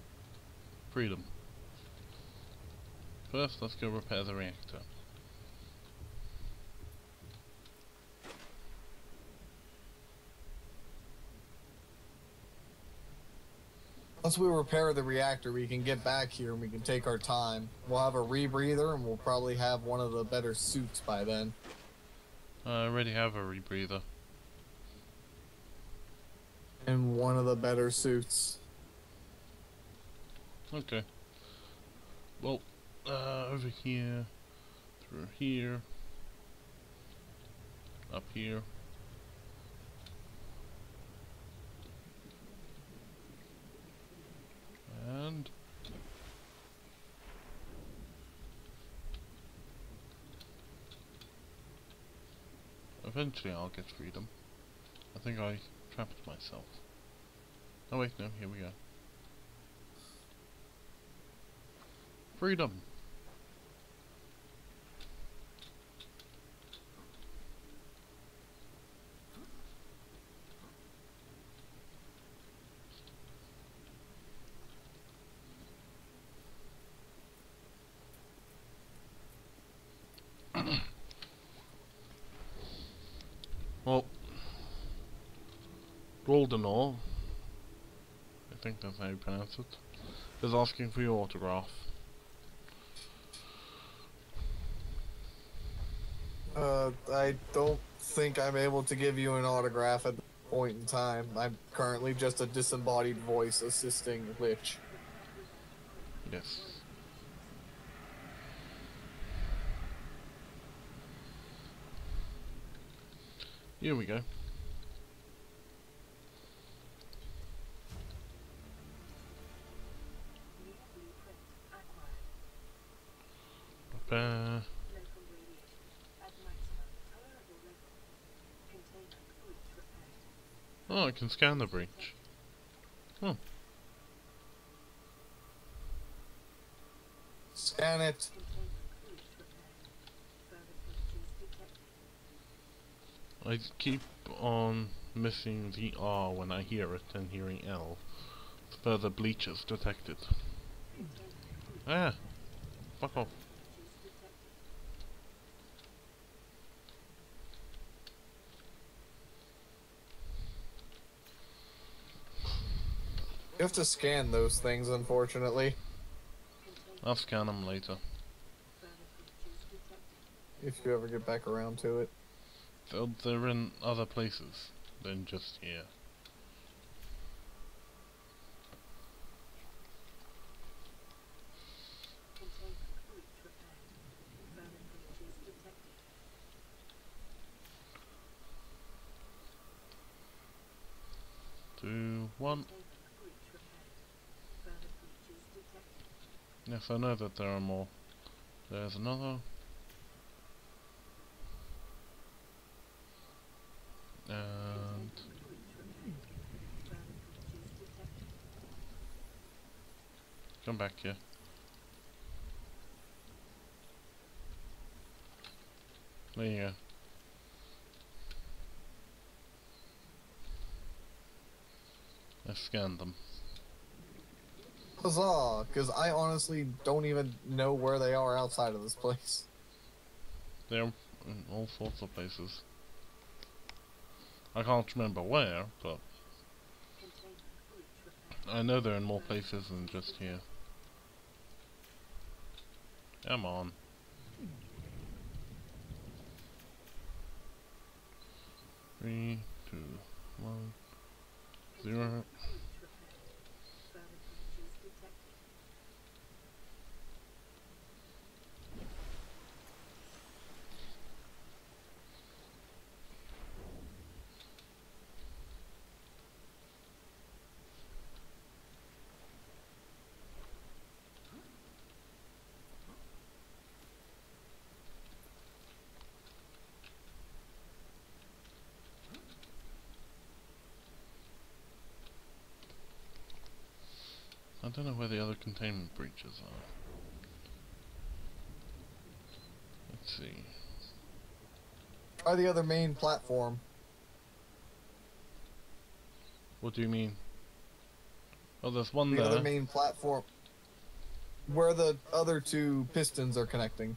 Freedom. First, let's go repair the reactor. Once we repair the reactor, we can get back here and we can take our time. We'll have a rebreather and we'll probably have one of the better suits by then. I already have a rebreather. And one of the better suits. Okay. Well, over here, through here, up here. And eventually I'll get freedom. I think I trapped myself. Oh wait, no, here we go. Freedom! Well, Goldenor, I think that's how you pronounce it, is asking for your autograph. I don't think I'm able to give you an autograph at this point in time. I'm currently just a disembodied voice assisting Lich. Yes. Here we go. New blueprint acquired. Repair. Local radiation at maximum tolerable level. Containment breach repaired. Oh, I can scan the breach. Hmm. Scan it. Containment breach repaired. Further breaches detected. I keep on missing the R when I hear it and hearing L. Further bleachers detected. Containment breach. Ah! Fuck off. Breaches detected. You have to scan those things, unfortunately, Containment. I'll scan them later. Further breaches detected. if you ever get back around to it. They're in other places than just here. Containment breach repaired. Further breaches detected. 2, 1. Containment breach repaired. Further breaches detected. Yes, I know that there are more. There's another. And Breach repaired. Further breaches detected. come back here. There you go. I scanned them. Huzzah! Because I honestly don't even know where they are outside of this place. They're in all sorts of places. I can't remember where, but Containment breach repaired. I know they're in more places than just here. Come on. Three, 2, 1, 0. Breach repaired. Further breaches detected. don't know where the other containment breaches are. Let's see. Try the other main platform. What do you mean? Oh, there's one The there. other main platform. Where the other two pistons are connecting.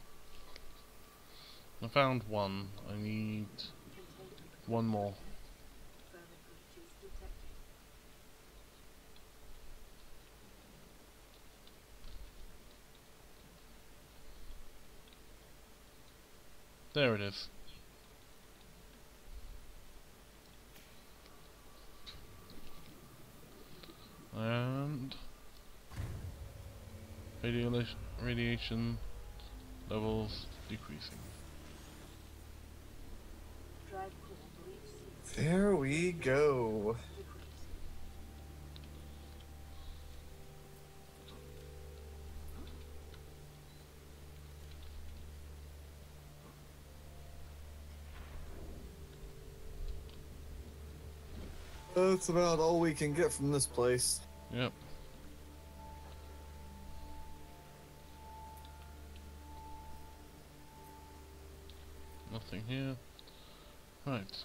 I found one. I need one more. Further breaches detected. There it is. And radiation levels decreasing. Drive core breach There we go. decreased. That's about all we can get from this place. Yep. Nothing here. Right.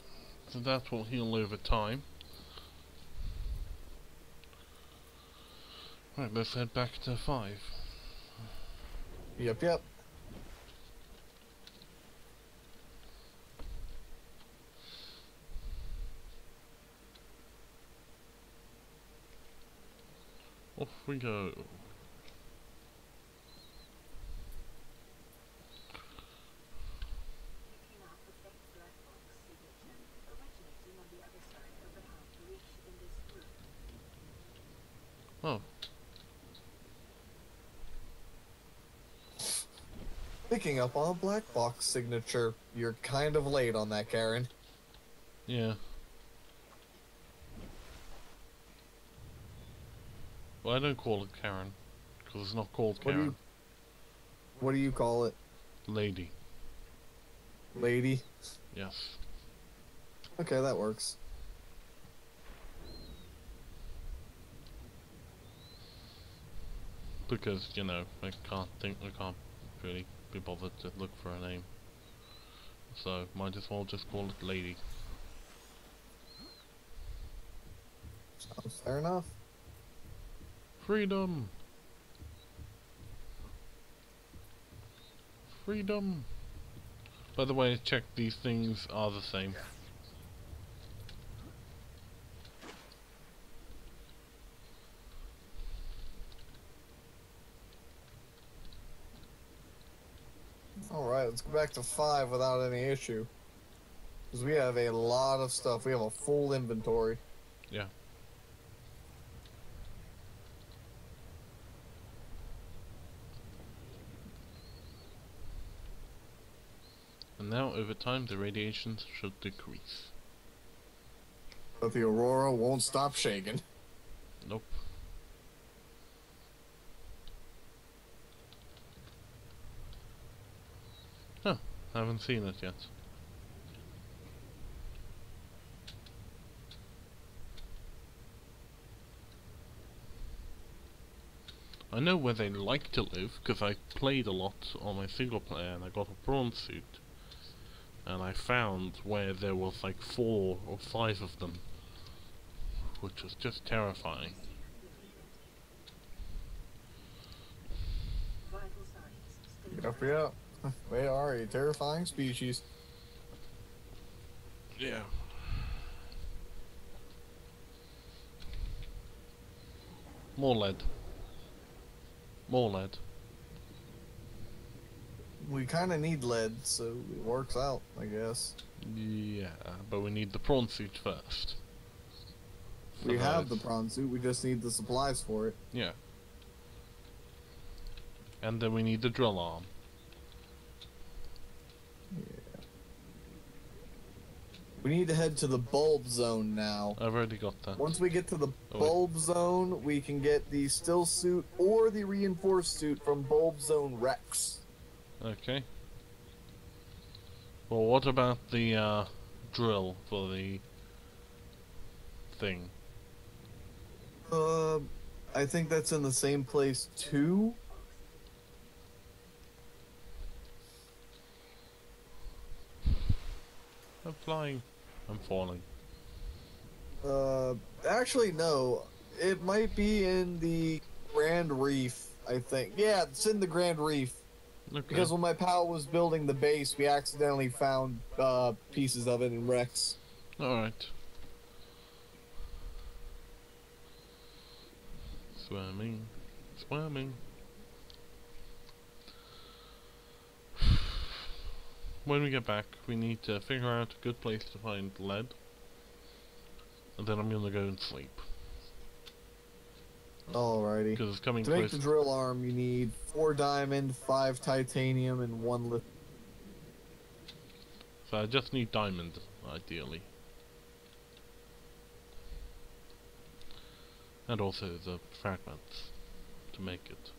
So that will heal over time. Right, let's head back to 5. Yep. Off we go. Picking up a faint black box signature originating on the other side of the half breach in this room. Oh, Picking up on a black box signature. You're kind of late on that, Karen. yeah. Well, I don't call it Karen, because it's not called Karen. What do you call it? Lady. Lady? Yes. Okay, that works. Because, you know, I can't really be bothered to look for a name. So, might as well just call it Lady. Sounds fair enough. Freedom! Freedom! By the way, check these things are the same. Alright, let's go back to 5 without any issue. Because we have a lot of stuff. We have a full inventory. Yeah. And now, over time, the radiation should decrease. But the Aurora won't stop shaking. Nope. Huh, haven't seen it yet. I know where they like to live, because I played a lot on my single player and I got a prawn suit. And I found where there was like 4 or 5 of them, which was just terrifying. Vital signs stabilized. Yep. They are a terrifying species. Yeah. More lead. More lead. We kind of need lead, so it works out, I guess. Yeah, but we need the prawn suit first. We For have the those. prawn suit, we just need the supplies for it. Yeah. And then we need the drill arm. We need to head to the bulb zone now. I've already got that. Once we get to the Oh, wait. bulb zone, we can get the still suit or the reinforced suit from bulb zone Rex. Okay. Well, what about the drill for the thing? I think that's in the same place too. I'm flying. I'm falling. Uh, actually, no. It might be in the Grand Reef, I think. Yeah, it's in the Grand Reef. Okay. Because when my pal was building the base, we accidentally found pieces of it in wrecks. Alright. Swimming. Swimming. When we get back, we need to figure out a good place to find lead. And then I'm gonna go and sleep. Alrighty. Because it's coming To make close. the drill arm, you need 4 diamond, 5 titanium, and 1 lithium. So I just need diamond, ideally. And also the fragments to make it.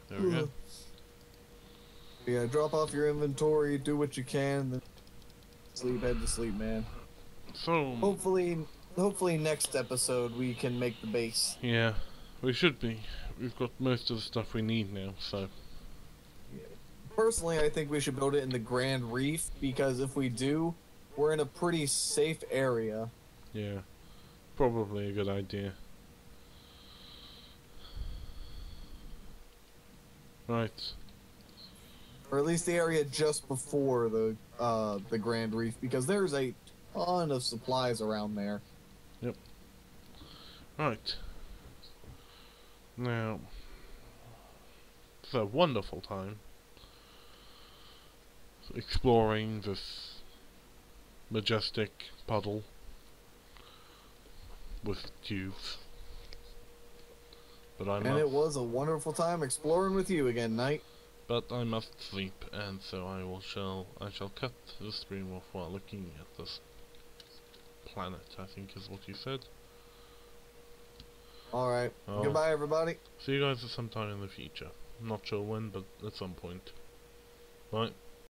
There we go. Yeah, drop off your inventory, do what you can, then sleep, head to sleep, man. So, Hopefully next episode we can make the base. yeah, we should be. We've got most of the stuff we need now, so. Personally, I think we should build it in the Grand Reef, because if we do, we're in a pretty safe area. Yeah, probably a good idea. Right. Or at least the area just before the Grand Reef, because there's a ton of supplies around there. Yep. Right. Now, it's a wonderful time exploring this majestic puddle with tubes. But It was a wonderful time exploring with you again, Knight. But I must sleep, and so I shall cut the stream off while looking at this planet, I think is what you said. Alright. Oh. Goodbye, everybody. See you guys at some time in the future. Not sure when, but at some point. Bye.